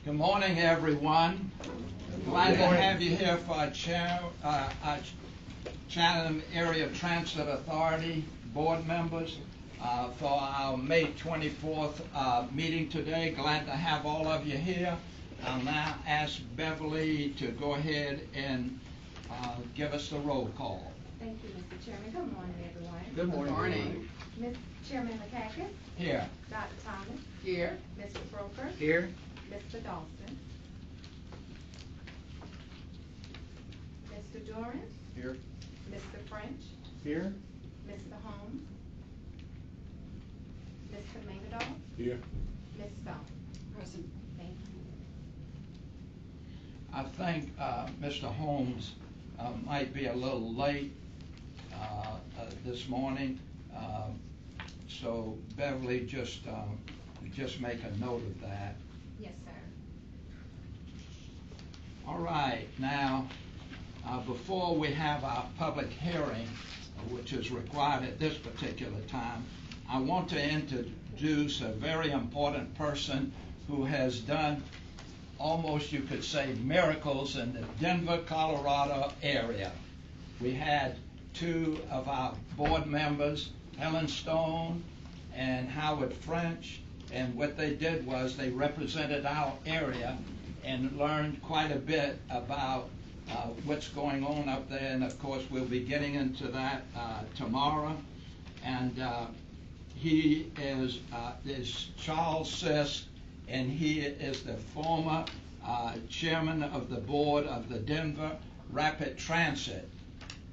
Good morning, everyone. Glad to have you here for our Chatham Area Transit Authority board members for our May 24th meeting today. Glad to have all of you here. I'll now ask Beverly to go ahead and give us the roll call. Thank you, Mr. Chairman. Good morning, everyone. Good morning. Ms. Chairman McCackis? Here. Dr. Thomas? Here. Mr. Broker? Here. Mr. Dawson? Mr. Durant? Here. Mr. French? Here. Mr. Holmes? Mr. Mangadol? Here. Ms. Stone? Present. Thank you. I think Mr. Holmes might be a little late this morning, so Beverly, just make a note of that. Yes, sir. All right, now before we have our public hearing, which is required at this particular time, I want to introduce a very important person who has done almost, you could say, miracles in the Denver, Colorado area. We had two of our board members, Helen Stone and Howard French, and what they did was they represented our area and learned quite a bit about what's going on up there, and of course we'll be getting into that tomorrow. And he is Charles Sisk, and he is the former chairman of the board of the Denver Rapid Transit.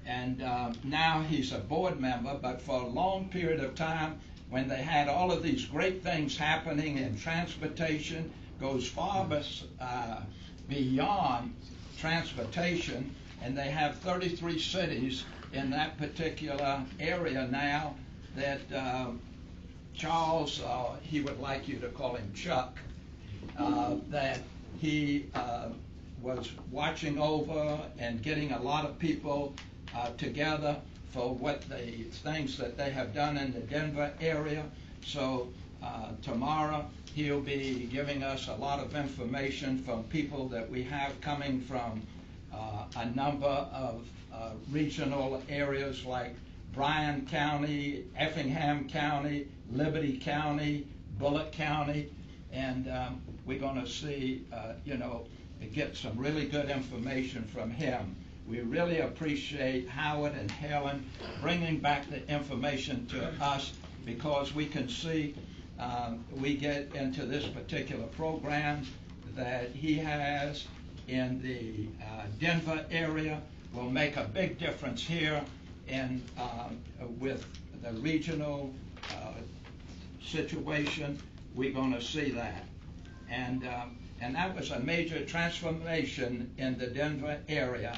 And now he's a board member, but for a long period of time, when they had all of these great things happening in transportation, goes far beyond transportation, and they have 33 cities in that particular area now that Charles, he would like you to call him Chuck, that he was watching over and getting a lot of people together for what the things that they have done in the Denver area. So tomorrow he'll be giving us a lot of information from people that we have coming from a number of regional areas like Bryan County, Effingham County, Liberty County, Bullitt County, and we're going to see, get some really good information from him. We really appreciate Howard and Helen bringing back the information to us, because we can see we get into this particular program that he has in the Denver area will make a big difference here in with the regional situation. We're going to see that, and that was a major transformation in the Denver area,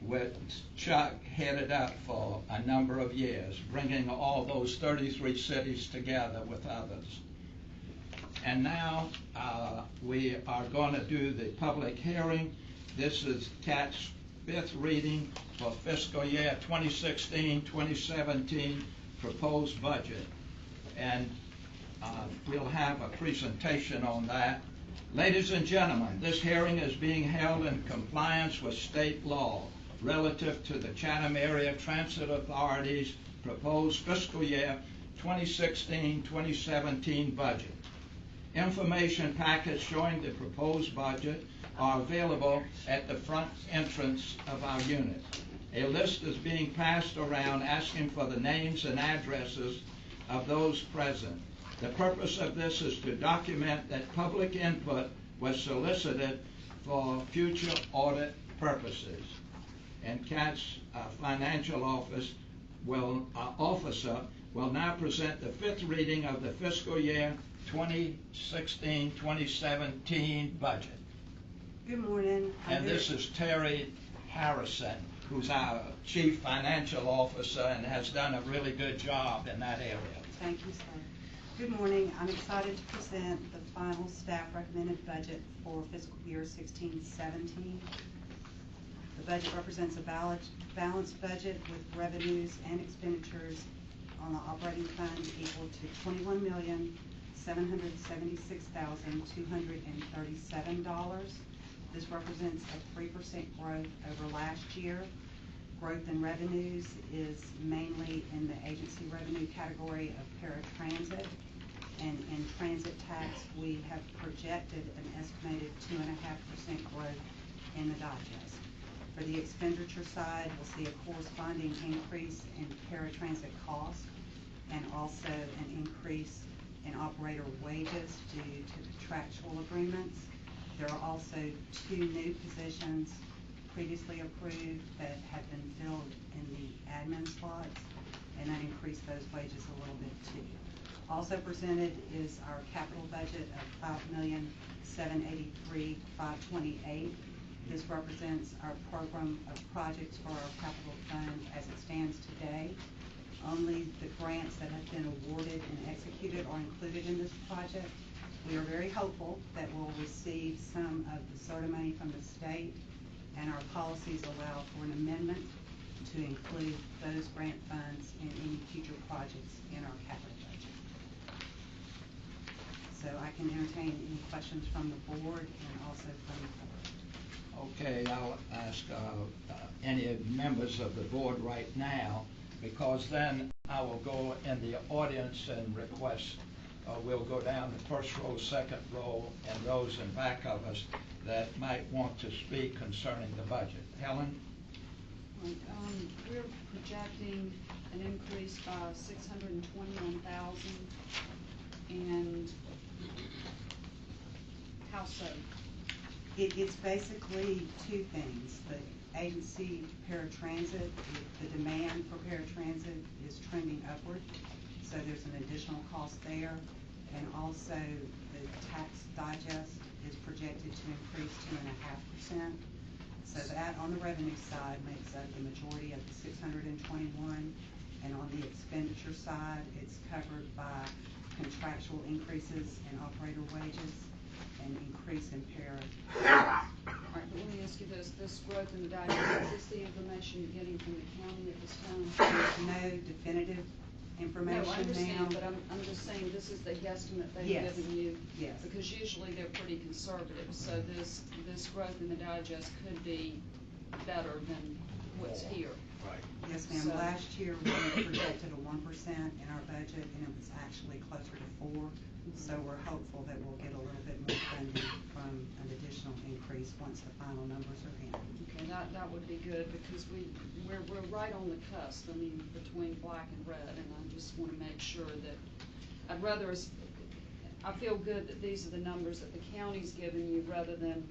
which Chuck headed up for a number of years, bringing all those 33 cities together with others. And now we are going to do the public hearing. This is CAT's fifth reading for fiscal year 2016-2017 proposed budget. And we'll have a presentation on that. Ladies and gentlemen, this hearing is being held in compliance with state law relative to the Chatham Area Transit Authority's proposed fiscal year 2016-2017 budget. Information packets showing the proposed budget are available at the front entrance of our unit. A list is being passed around asking for the names and addresses of those present. The purpose of this is to document that public input was solicited for future audit purposes. And CAT's financial officer will now present the fifth reading of the fiscal year 2016-2017 budget. Good morning. And this is Terry Harrison, who's our Chief Financial Officer and has done a really good job in that area. Thank you, sir. Good morning. I'm excited to present the final staff recommended budget for fiscal year 16-17. The budget represents a balanced budget with revenues and expenditures on the operating fund equal to $776,237. This represents a 3% growth over last year. Growth in revenues is mainly in the agency revenue category of paratransit. And in transit tax, we have projected an estimated 2.5% growth in the digest. For the expenditure side, we'll see a corresponding increase in paratransit costs and also an increase in operator wages due to contractual agreements. There are also 2 new positions previously approved that have been filled in the admin slots, and that increased those wages a little bit too. Also presented is our capital budget of $5,783,528. This represents our program of projects for our capital fund as it stands today. Only the grants that have been awarded and executed are included in this project. We are very hopeful that we'll receive some of the SOTA money from the state, and our policies allow for an amendment to include those grant funds in any future projects in our capital budget. So I can entertain any questions from the board and also from the board. Okay, I'll ask any members of the board right now, because then I will go in the audience and request, we'll go down the first row, second row, and those in back of us that might want to speak concerning the budget. Helen? Right, we're projecting an increase by $621,000, and how so? It's basically 2 things. The agency paratransit, the demand for paratransit is trending upward, so there's an additional cost there. And also the tax digest is projected to increase 2.5%. So that on the revenue side makes up the majority of the 621, and on the expenditure side, it's covered by contractual increases in operator wages and increase in para. All right, but let me ask you this growth in the digest, is this the information you're getting from the county at this time? There's no definitive information No, I understand, now. but I'm just saying this is the guesstimate they've Yes. given you. Yes. Because usually they're pretty conservative, so this growth in the digest could be better than what's here. Right. Yes, ma'am. So- Last year, we projected a 1% in our budget, and it was actually closer to 4%. So we're hopeful that we'll get a little bit more funding from an additional increase once the final numbers are in. Okay, that would be good, because we're right on the cusp, I mean, between black and red, and I just wanna make sure that, I feel good that these are the numbers that the county's given you, rather than,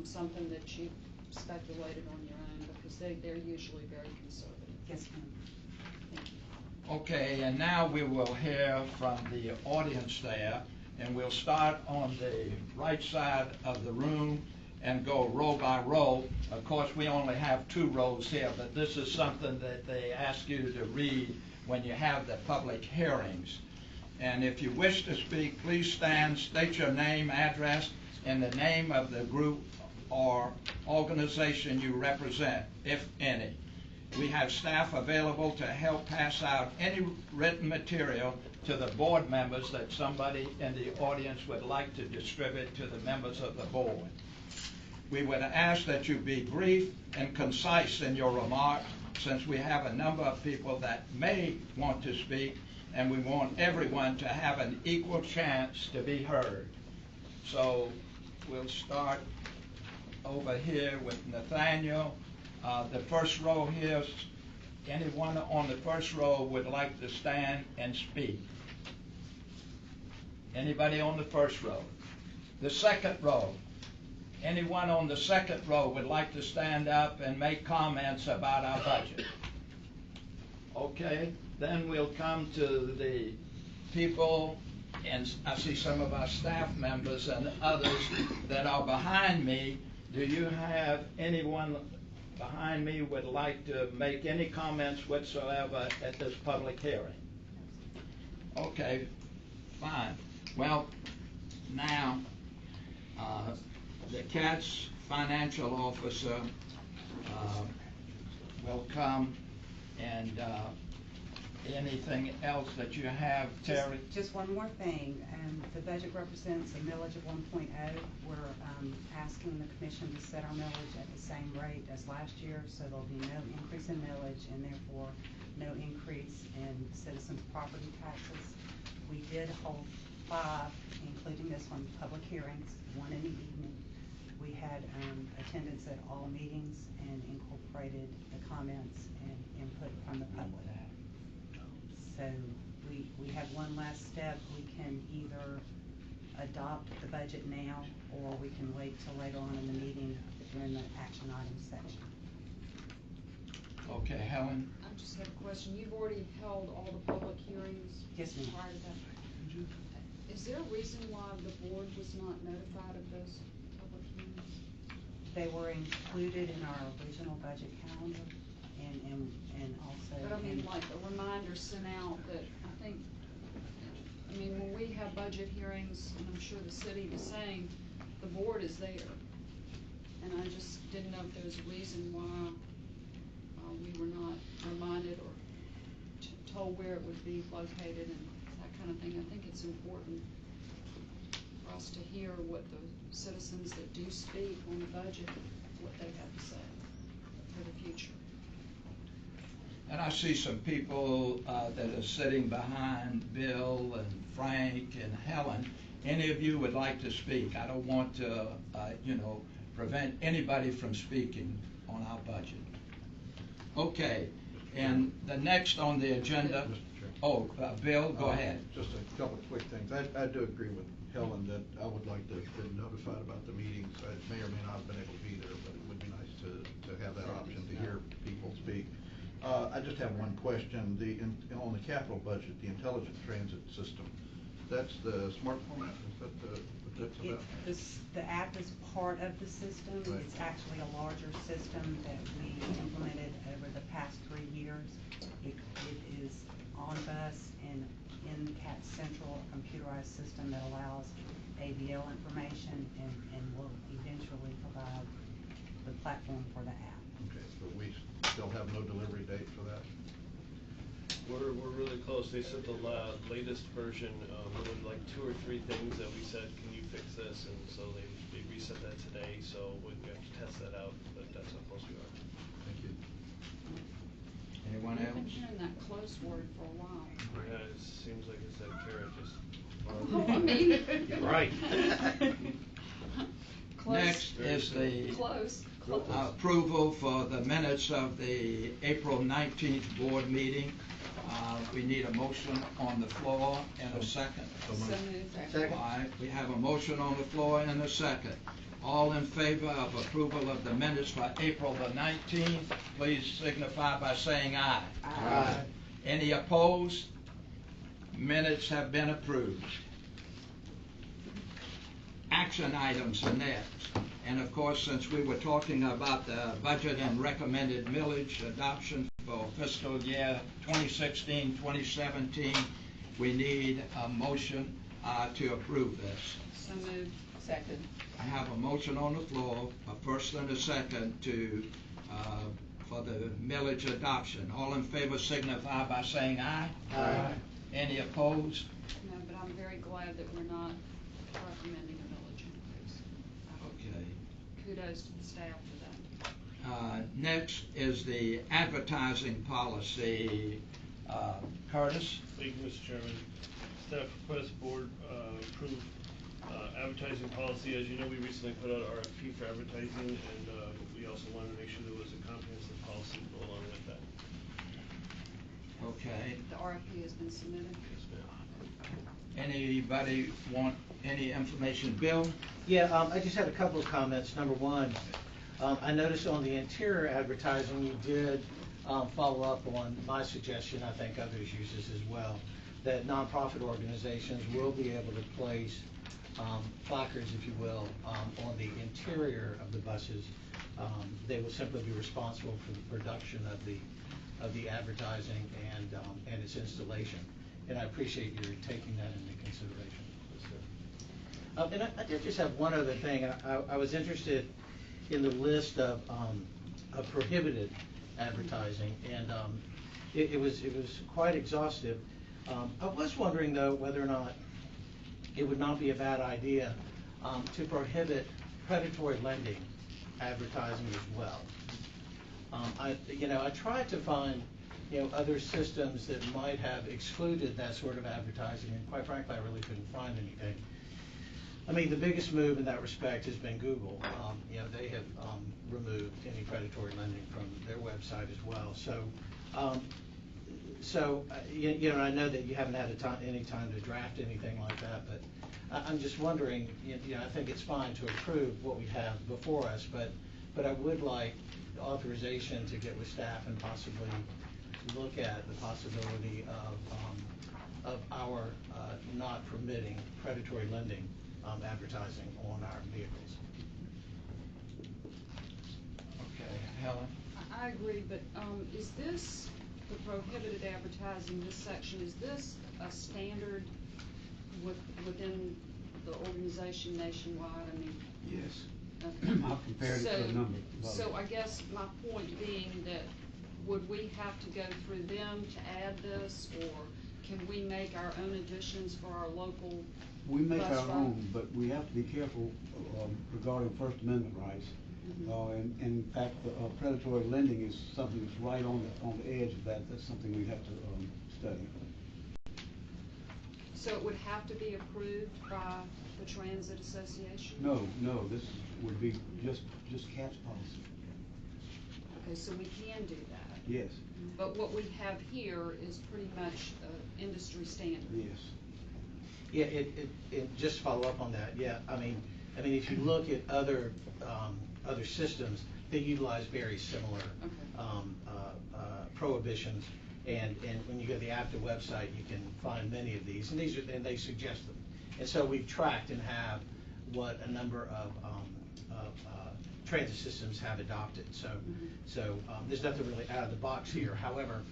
something that you speculated on your own, because they're usually very conservative. Yes, ma'am. Thank you. Okay, and now we will hear from the audience there, and we'll start on the right side of the room and go row by row. Of course, we only have 2 rows here, but this is something that they ask you to read when you have the public hearings. And if you wish to speak, please stand, state your name, address, and the name of the group or organization you represent, if any. We have staff available to help pass out any written material to the board members that somebody in the audience would like to distribute to the members of the board. We would ask that you be brief and concise in your remarks, since we have a number of people that may want to speak, and we want everyone to have an equal chance to be heard. So we'll start over here with Nathaniel. The first row here, anyone on the first row would like to stand and speak? Anybody on the first row? The second row, anyone on the second row would like to stand up and make comments about our budget? Okay, then we'll come to the people, and I see some of our staff members and others that are behind me. Do you have anyone behind me would like to make any comments whatsoever at this public hearing? Okay, fine. Well, now, the CAT's financial officer will come and anything else that you have, Terry? Just one more thing, the budget represents a millage of 1.0. We're asking the commission to set our millage at the same rate as last year, so there'll be no increase in millage and therefore no increase in citizens' property taxes. We did hold 5, including this one, public hearings, 1 in the evening. We had attendance at all meetings and incorporated the comments and input from the public. So we have one last step. We can either adopt the budget now, or we can wait till later on in the meeting during the action items section. Okay, Helen? I just have a question. You've already held all the public hearings? Yes, ma'am. Prior to that. Is there a reason why the board was not notified of those public hearings? They were included in our original budget calendar and also. But I mean, like a reminder sent out that I mean, when we have budget hearings, and I'm sure the city the same, the board is there. And I just didn't know if there was a reason why we were not reminded or told where it would be located and that kind of thing. I think it's important for us to hear what the citizens that do speak on the budget, what they have to say for the future. And I see some people that are sitting behind Bill and Frank and Helen. Any of you would like to speak? I don't want to, prevent anybody from speaking on our budget. Okay, and the next on the agenda. Bill, go ahead. Just a couple of quick things. I do agree with Helen that I would like to have been notified about the meetings. I may or may not have been able to be there, but it would be nice to have that option to hear people speak. I just have one question. On the capital budget, the Intelligent Transit System, that's the smartphone app? Is that what that's about? The app is part of the system. Right. It's actually a larger system that we implemented over the past 3 years. It is on bus and in the CAT Central computerized system that allows AVL information and will eventually provide the platform for the app. Okay, but we still have no delivery date for that? We're really close. They said the latest version, there were like 2 or 3 things that we said, can you fix this? And so they reset that today, so we have to test that out, but that's how close we are. Thank you. Anyone I've been else? hearing that close word for a while. Yeah, it seems like it's that carrot just. Oh, I mean. You're right. Close. Next is the Close. approval for the minutes of the April 19th board meeting. We need a motion on the floor and a second. So moved. All right, we have a motion on the floor and a second. All in favor of approval of the minutes for April the 19th, please signify by saying aye. Aye. Any opposed? Minutes have been approved. Action items are next. And of course, since we were talking about the budget and recommended millage adoption for fiscal year 2016-2017, we need a motion to approve this. So moved. Second. I have a motion on the floor, a first and a second for the millage adoption. All in favor signify by saying aye. Aye. Any opposed? No, but I'm very glad that we're not recommending a millage increase. Okay. Kudos to the staff for that. Next is the advertising policy. Curtis? Thank you, Mr. Chairman. Staff request board approve advertising policy. As you know, we recently put out RFP for advertising, and we also wanted to make sure there was a comprehensive policy to go along with that. Okay. The RFP has been submitted. Yes, ma'am. Anybody want any information? Bill? Yeah, I just had a couple of comments. Number one, I noticed on the interior advertising, you did follow up on my suggestion, I think others use this as well, that nonprofit organizations will be able to place placards, if you will, on the interior of the buses. They will simply be responsible for the production of the advertising and its installation. And I appreciate your taking that into consideration. Yes, sir. And I did just have one other thing. I was interested in the list of prohibited advertising, and it was quite exhaustive. I was wondering though whether or not it would not be a bad idea to prohibit predatory lending advertising as well. I tried to find, other systems that might have excluded that sort of advertising, and quite frankly, I really couldn't find anything. I mean, the biggest move in that respect has been Google. They have removed any predatory lending from their website as well. I know that you haven't had any time to draft anything like that, but I'm just wondering, I think it's fine to approve what we have before us, but I would like authorization to get with staff and possibly look at the possibility of our not permitting predatory lending advertising on our vehicles. Okay, Helen? I agree, but is this, the prohibited advertising, this section, is this a standard within the organization nationwide? I mean. Yes. Okay. I've compared it to a number of others. So I guess my point being that would we have to go through them to add this, or can we make our own additions for our local We make bus our route? own, but we have to be careful regarding First Amendment rights. And in fact, predatory lending is something that's right on the edge of that. That's something we have to study. So it would have to be approved by the Transit Association? No, this would be just CAT's policy. Okay, so we can do that. Yes. But what we have here is pretty much industry standard. Yes. Yeah, it just to follow up on that. Yeah, I mean, if you look at other systems, they utilize very similar prohibitions. And when you go to the APTA website, you can find many of these, and they suggest them. And so we've tracked and have what a number of transit systems have adopted. So there's nothing really out of the box here. However,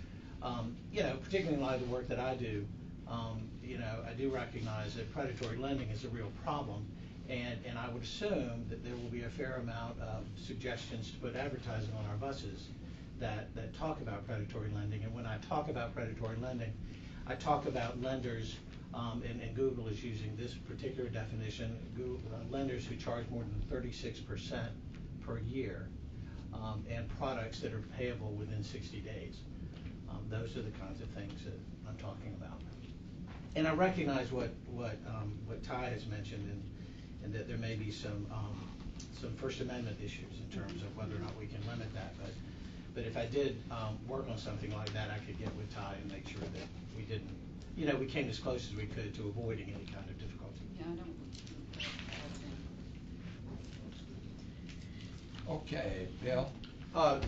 particularly in light of the work that I do, I do recognize that predatory lending is a real problem, and I would assume that there will be a fair amount of suggestions to put advertising on our buses that talk about predatory lending. And when I talk about predatory lending, I talk about lenders, and Google is using this particular definition, lenders who charge more than 36% per year, and products that are payable within 60 days. Those are the kinds of things that I'm talking about. And I recognize what Ty has mentioned, and that there may be some First Amendment issues in terms of whether or not we can limit that. But if I did work on something like that, I could get with Ty and make sure that we didn't, we came as close as we could to avoiding any kind of difficulty. Yeah, I don't. Okay, Bill?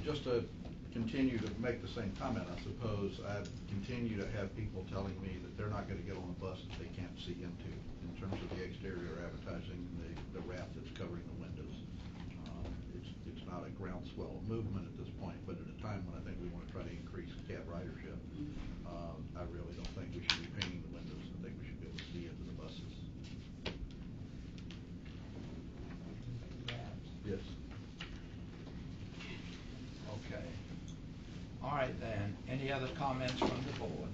Just to continue to make the same comment, I suppose, I continue to have people telling me that they're not going to get on a bus that they can't see into, in terms of the exterior advertising, the wrap that's covering the windows. It's not a groundswell of movement at this point, but at a time when I think we want to try to increase cab ridership, I really don't think we should be painting the windows. I think we should be able to see into the buses. Yes. Okay. All right then, any other comments from the board?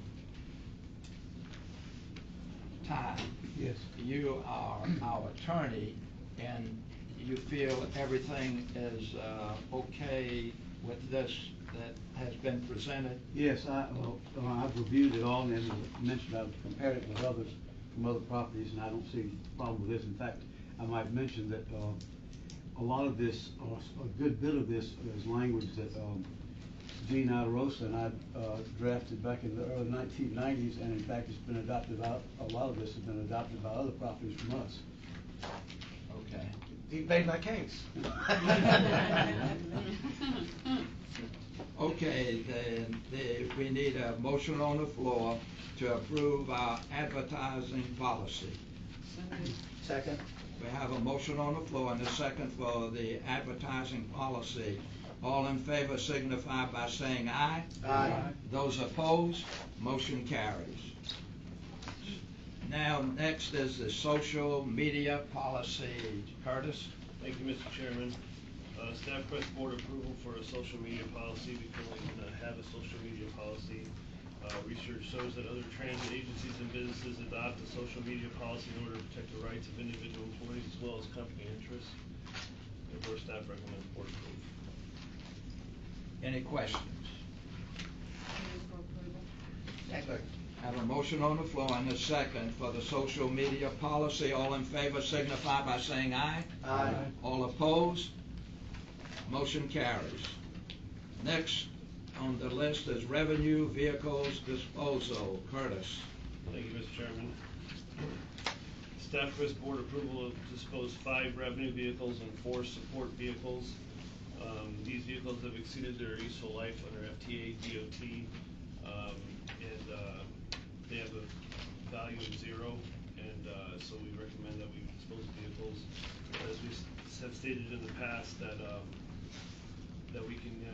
Ty? Yes. You are our attorney, and you feel everything is okay with this that has been presented? Yes, I've reviewed it all, and as I mentioned, I've compared it with others from other properties, and I don't see a problem with this. In fact, I might mention that a lot of this, a good bit of this, is language that Gene Alderosa and I drafted back in the early 1990s, and in fact it's been adopted by, a lot of this has been adopted by other properties from us. Okay. You made my case. Okay, then we need a motion on the floor to approve our advertising policy. Second. We have a motion on the floor and a second for the advertising policy. All in favor signify by saying aye. Aye. Those opposed, motion carries. Now, next is the social media policy. Curtis? Thank you, Mr. Chairman. Staff request board approval for a social media policy. We currently do not have a social media policy. Research shows that other transit agencies and businesses adopt a social media policy in order to protect the rights of individual employees as well as company interests. Therefore, staff recommends board approval. Any questions? Move for approval. Second. Have a motion on the floor and a second for the social media policy. All in favor signify by saying aye. Aye. All opposed? Motion carries. Next on the list is revenue vehicles disposal. Curtis. Thank you, Mr. Chairman. Staff requests board approval to dispose 5 revenue vehicles and 4 support vehicles. These vehicles have exceeded their useful life under FTA, DOT, and they have a value of 0, and so we recommend that we dispose of vehicles. As we have stated in the past, that we can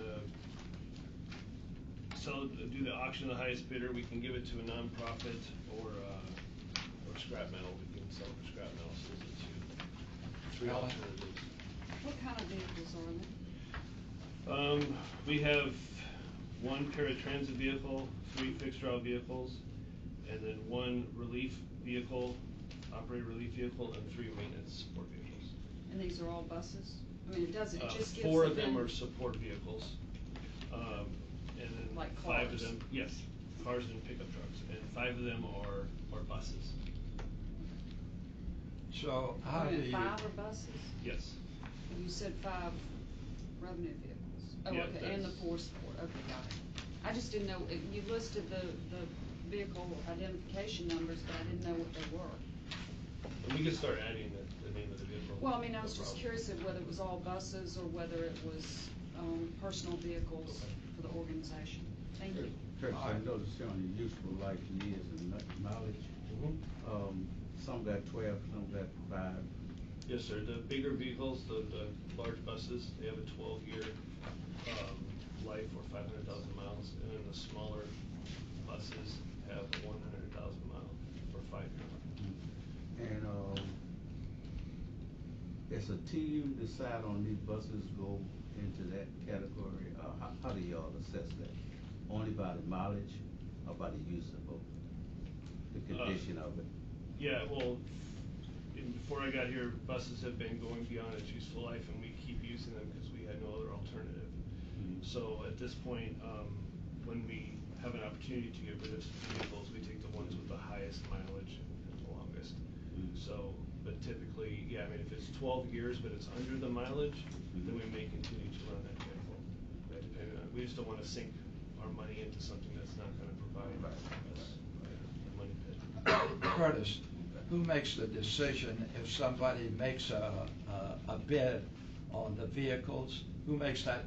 do the auction of the highest bidder. We can give it to a nonprofit or scrap metal. We can sell it for scrap metal. So those are 3 alternatives. What kind of vehicles are they? We have 1 paratransit vehicle, 3 fixed route vehicles, and then 1 relief vehicle, operator relief vehicle, and 3 maintenance support vehicles. And these are all buses? I mean, it doesn't, it just gives 4 of them are support vehicles, and then like 5 of cars. them, yes, cars and pickup trucks, and 5 of them are buses. So how do you? 5 are buses? Yes. And you said 5 revenue vehicles? Oh, Yeah, okay, and the that's- 4 support, okay, got it. I just didn't know, you listed the vehicle identification numbers, but I didn't know what they were. And we can start adding the name of the vehicle. Well, I mean, I was No just problem. curious of whether it was all buses or whether it was, personal vehicles for the organization. Thank you. Church, I noticed on your useful life years and mileage. Some got 12, some got 5. Yes, sir. The bigger vehicles, the large buses, they have a 12-year life or 500,000 miles, and then the smaller buses have a 100,000 mile or 5-year life. And as a team decide on these buses go into that category, how do y'all assess that? Only by the mileage or by the use of both? The condition of it? Yeah, well, before I got here, buses have been going beyond its useful life, and we keep using them because we had no other alternative. So at this point, when we have an opportunity to get rid of some vehicles, we take the ones with the highest mileage and the longest. So, but typically, yeah, I mean, if it's 12 years but it's under the mileage, then we may continue to run that vehicle. Right, depending on, we just don't want to sink our money into something that's not going to provide us the money pit. Curtis, who makes the decision if somebody makes a bid on the vehicles? Who makes that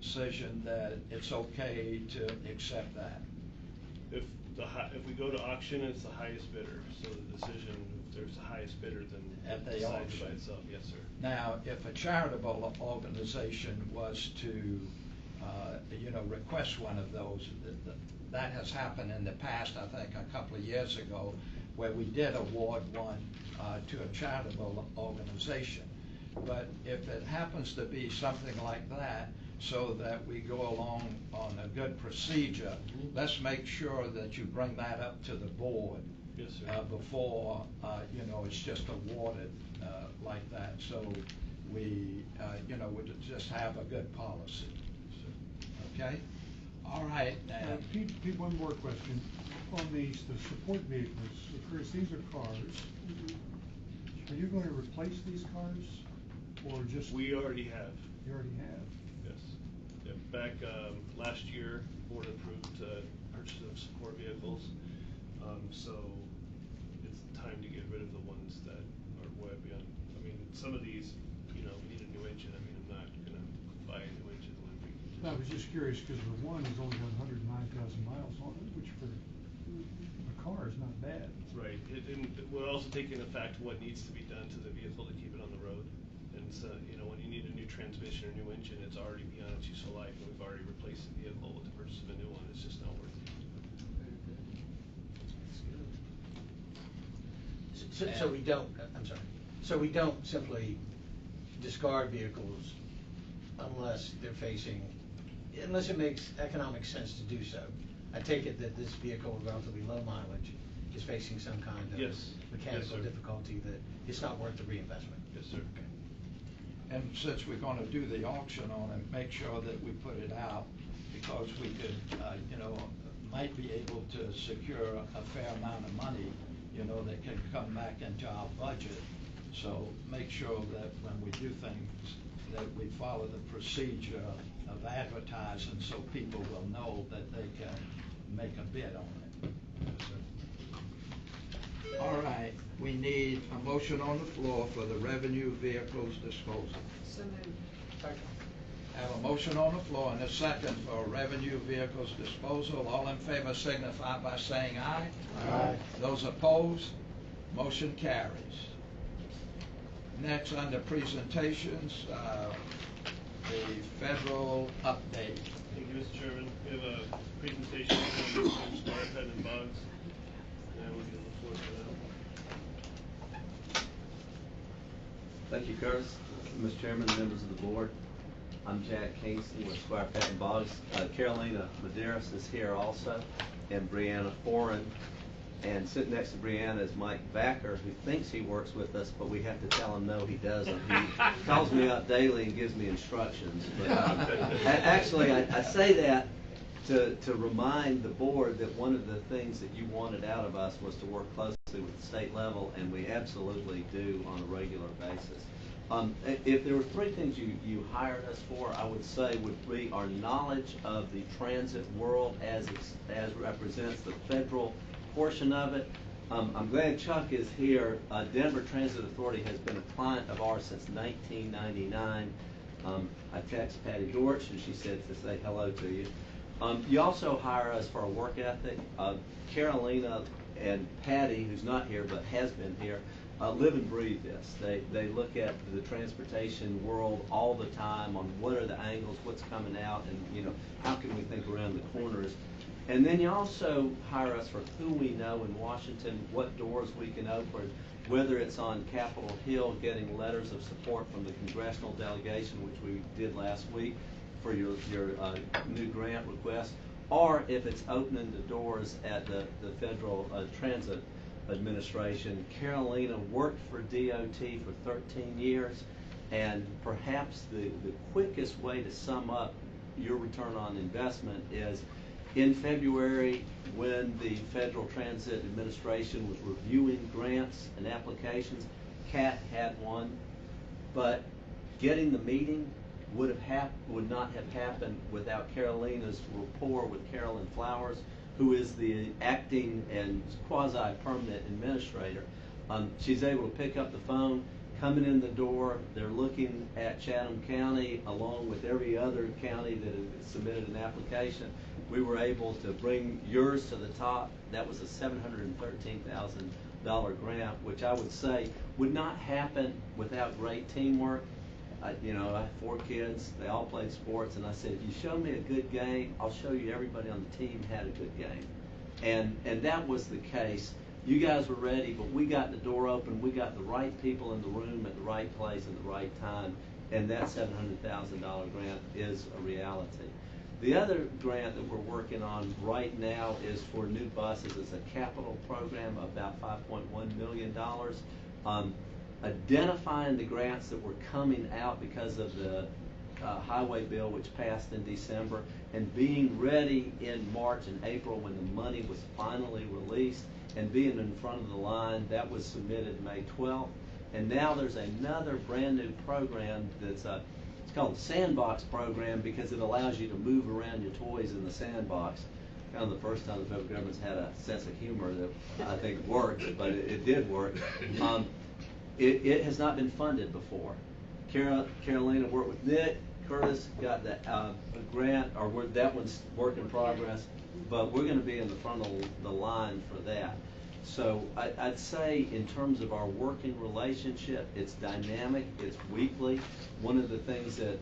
decision that it's okay to accept that? If we go to auction, it's the highest bidder. So the decision, if there's the highest bidder, then At the decides auction. by itself. Yes, sir. Now, if a charitable organization was to, request one of those, that has happened in the past, I think a couple of years ago, where we did award one to a charitable organization. But if it happens to be something like that, so that we go along on a good procedure, let's make sure that you bring that up to the board. Yes, sir. Before, it's just awarded like that. So we would just have a good policy. Okay? All right, now. Pete, one more question. On the support vehicles, of course, these are cars. Are you going to replace these cars, or just? We already have. You already have? Yes. Yeah, back last year, board approved purchase of support vehicles. So it's time to get rid of the ones that are way beyond. I mean, some of these, need a new engine. I mean, I'm not going to buy a new engine when we can just. I was just curious because the one has only got 109,000 miles on it, which for a car is not bad. Right. We're also taking into fact what needs to be done to the vehicle to keep it on the road. And so, when you need a new transmission or new engine, it's already beyond its useful life, and we've already replaced the vehicle with the purchase of a new one. It's just not worth it. So we don't, I'm sorry, so we don't simply discard vehicles unless unless it makes economic sense to do so. I take it that this vehicle with relatively low mileage is facing some kind of Yes. mechanical Yes, sir. difficulty that it's not worth the reinvestment. Yes, sir. And since we're gonna do the auction on it, make sure that we put it out, because we could, might be able to secure a fair amount of money, that can come back into our budget. So make sure that when we do things, that we follow the procedure of advertising, so people will know that they can make a bid on it. All right, we need a motion on the floor for the revenue vehicles disposal. So moved. Have a motion on the floor and a second for revenue vehicles disposal. All in favor signify by saying aye. Aye. Those opposed, motion carries. Next, under presentations, the federal update. Thank you, Mr. Chairman. We have a presentation from Squire, and Boggs, and we'll give the floor for that. Thank you, Curtis. Mr. Chairman, members of the board. I'm Jack Kingston with Squire Patton Boggs. Carolina Medeiros is here also, and Brianna Foran. And sitting next to Brianna is Mike Backer, who thinks he works with us, but we have to tell him no, he doesn't. He calls me up daily and gives me instructions. But actually, I say that to remind the board that one of the things that you wanted out of us was to work closely with the state level, and we absolutely do on a regular basis. If there were three things you hired us for, I would say would be our knowledge of the transit world as represents the federal portion of it. I'm glad Chuck is here. Denver Transit Authority has been a client of ours since 1999. I text Patty Dortch and she said to say hello to you. You also hire us for our work ethic. Carolina and Patty, who's not here but has been here, live and breathe this. They look at the transportation world all the time on what are the angles, what's coming out, and how can we think around the corners. And then you also hire us for who we know in Washington, what doors we can open, whether it's on Capitol Hill getting letters of support from the congressional delegation, which we did last week for your new grant request, or if it's opening the doors at the Federal Transit Administration. Carolina worked for DOT for 13 years, and perhaps the quickest way to sum up your return on investment is in February, when the Federal Transit Administration was reviewing grants and applications, CAT had one, but getting the meeting would not have happened without Carolina's rapport with Carolyn Flowers, who is the acting and quasi-permanent administrator. She's able to pick up the phone, coming in the door, they're looking at Chatham County along with every other county that has submitted an application. We were able to bring yours to the top. That was a $713,000 grant, which I would say would not happen without great teamwork. I have 4 kids, they all played sports, and I said, if you show me a good game, I'll show you everybody on the team had a good game. And that was the case. You guys were ready, but we got the door open, we got the right people in the room at the right place at the right time, and that $700,000 grant is a reality. The other grant that we're working on right now is for new buses. It's a capital program of about $5.1 million. Identifying the grants that were coming out because of the highway bill, which passed in December, and being ready in March and April when the money was finally released, and being in front of the line. That was submitted May 12th. And now there's another brand new program that's it's called the Sandbox Program, because it allows you to move around your toys in the sandbox. Kind of the first time the federal government's had a sense of humor that I think worked, but it did work. It has not been funded before. Carolina worked with Nick. Curtis got the grant, or that one's work in progress, but we're going to be in the front of the line for that. So I'd say in terms of our working relationship, it's dynamic, it's weekly. One of the things that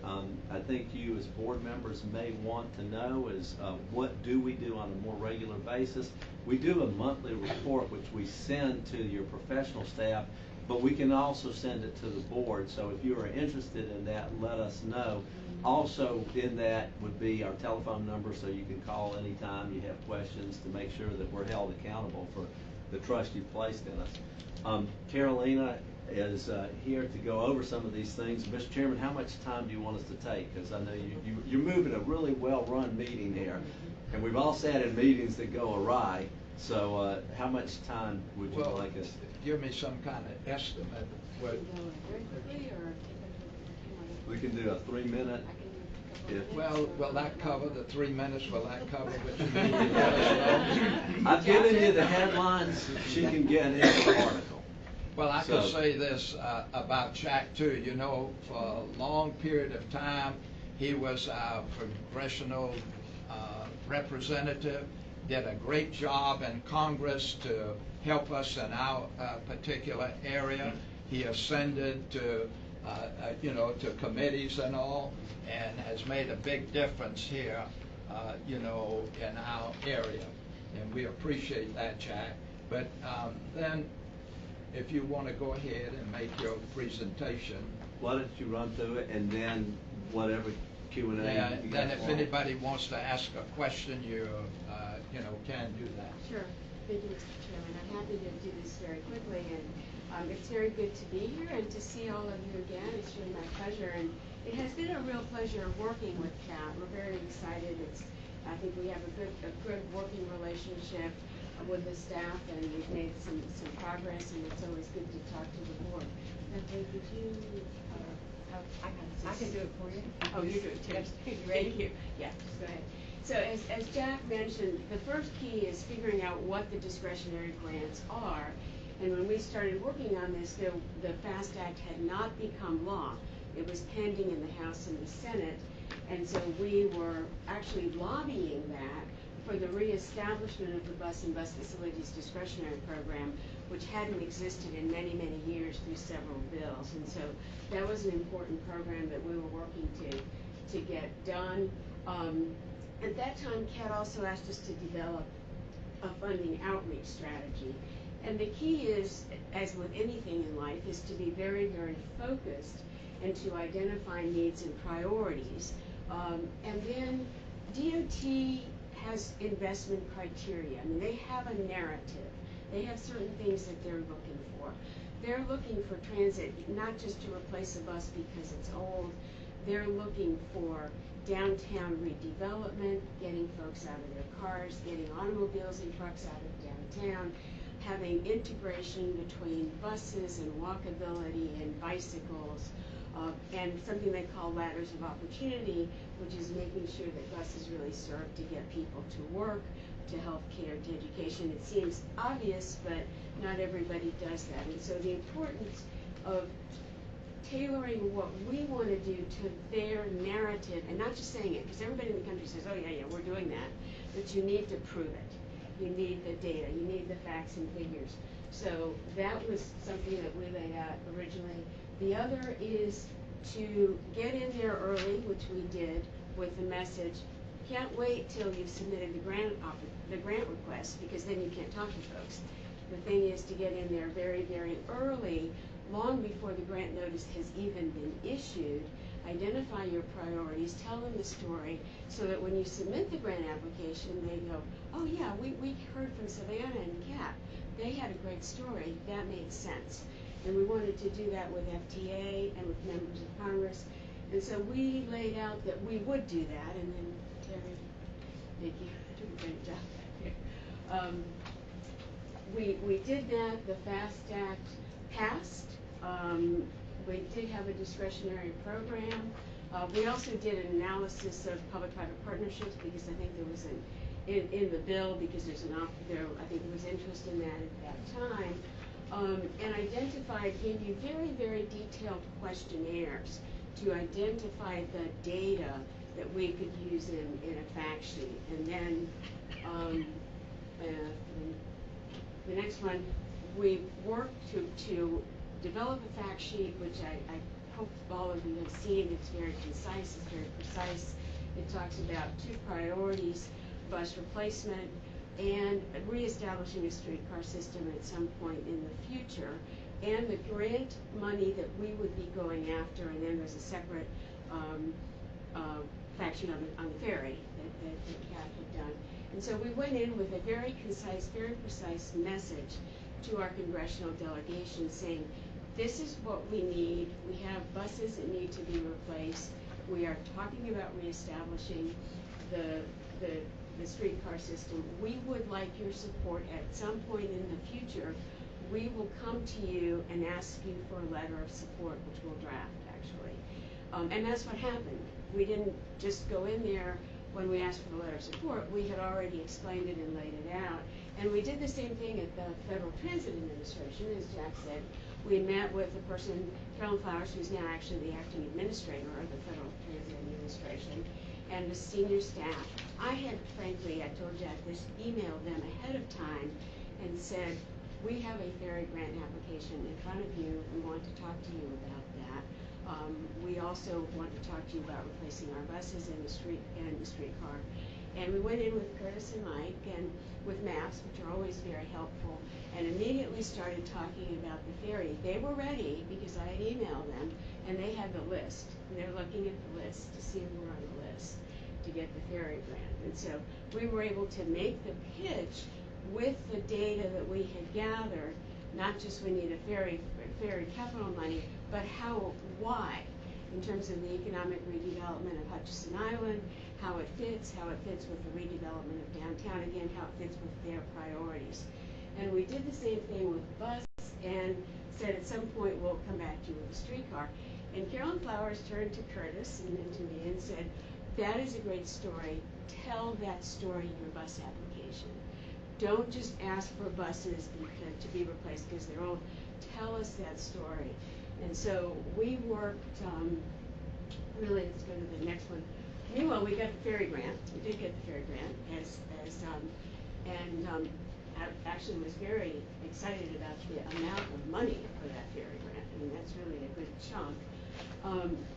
I think you as board members may want to know is what do we do on a more regular basis. We do a monthly report which we send to your professional staff but we can also send it to the board. So if you are interested in that, let us know. Also in that would be our telephone number, so you can call anytime you have questions to make sure that we're held accountable for the trust you've placed in us. Carolina is here to go over some of these things. Mr. Chairman, how much time do you want us to take? Because I know you're moving a really well-run meeting here, and we've all sat in meetings that go awry. So how much time would you like us? Give me some kind of estimate. What, Very quickly, or? We can do a 3-minute. will that cover the 3 minutes? Will that cover what you need to let us know? I've given you the headlines. She can get into the article. Well, I could say this about Jack too. You know, for a long period of time, he was our congressional representative, did a great job in Congress to help us in our particular area. He ascended to, to committees and all, and has made a big difference here, in our area. And we appreciate that, Jack. But then, if you want to go ahead and make your presentation. Why don't you run through it, and then whatever Q&A. Yeah, then if anybody wants to ask a question, you can do that. Sure. Thank you, Mr. Chairman. I'm happy to do this very quickly, and it's very good to be here and to see all of you again. It's really my pleasure, and it has been a real pleasure working with Kat. We're very excited. I think we have a good working relationship with the staff, and we've made some progress, and it's always good to talk to the board. Bethany, could you? I can do it for you. Oh, you do it too. You ready? Thank you. Yeah, just go ahead. So as Jack mentioned, the first key is figuring out what the discretionary grants are. And when we started working on this, the FAST Act had not become law. It was pending in the House and the Senate. And so we were actually lobbying that for the reestablishment of the Bus and Bus Facilities Discretionary Program, which hadn't existed in many, many years through several bills. And so that was an important program that we were working to get done. At that time, Kat also asked us to develop a funding outreach strategy. And the key is, as with anything in life, is to be very, very focused and to identify needs and priorities. And then DOT has investment criteria. I mean, they have a narrative. They have certain things that they're looking for. They're looking for transit, not just to replace a bus because it's old. They're looking for downtown redevelopment, getting folks out of their cars, getting automobiles and trucks out of downtown, having integration between buses and walkability and bicycles, and something they call ladders of opportunity, which is making sure that buses really serve to get people to work, to healthcare, to education. It seems obvious, but not everybody does that. And so the importance of tailoring what we want to do to their narrative, and not just saying it, because everybody in the country says, oh yeah, we're doing that, but you need to prove it. You need the data, you need the facts and figures. So that was something that we laid out originally. The other is to get in there early, which we did with the message, can't wait till you've submitted the grant request, because then you can't talk to folks. The thing is to get in there very, very early, long before the grant notice has even been issued, identify your priorities, tell them the story, so that when you submit the grant application, they go, oh yeah, we heard from Savannah and Kat. They had a great story. That made sense. And we wanted to do that with FTA and with members of Congress. And so we laid out that we would do that, and then Terry, Vicki did a great job back here. We did that. The FAST Act passed. We did have a discretionary program. We also did an analysis of public-private partnerships, because I think there was in the bill, because I think there was interest in that at that time, and gave you very, very detailed questionnaires to identify the data that we could use in a fact sheet. And then the next one, we worked to develop a fact sheet, which I hope all of you have seen. It's very concise, it's very precise. It talks about 2 priorities, bus replacement and reestablishing a streetcar system at some point in the future. and the grant money that we would be going after, and then there's a separate faction on the ferry that Kat had done. And so we went in with a very concise, very precise message to our congressional delegation saying, this is what we need. We have buses that need to be replaced. We are talking about reestablishing the streetcar system. We would like your support at some point in the future. We will come to you and ask you for a letter of support, which we'll draft, actually. And that's what happened. We didn't just go in there when we asked for the letter of support. We had already explained it and laid it out. And we did the same thing at the Federal Transit Administration, as Jack said. We met with the person, Carolyn Flowers, who's now actually the acting administrator of the Federal Transit Administration, and the senior staff. I had, frankly, I told Jack this, emailed them ahead of time and said, we have a ferry grant application in front of you. We want to talk to you about that. We also want to talk to you about replacing our buses and the streetcar. And we went in with Curtis and Mike and with maps, which are always very helpful, and immediately started talking about the ferry. They were ready because I had emailed them, and they had the list. They're looking at the list to see if we're on the list to get the ferry grant. And so we were able to make the pitch with the data that we had gathered, not just we need a ferry capital money, but why, in terms of the economic redevelopment of Hutchinson Island, how it fits with the redevelopment of downtown, again, how it fits with their priorities. And we did the same thing with the bus and said at some point we'll come back to you with a streetcar. And Carolyn Flowers turned to Curtis and then to me and said, that is a great story. Tell that story in your bus application. Don't just ask for buses to be replaced because they're old. Tell us that story. And so we worked, really, let's go to the next one. Meanwhile, we got the ferry grant. We did get the ferry grant, I actually was very excited about the amount of money for that ferry grant. I mean, that's really a good chunk.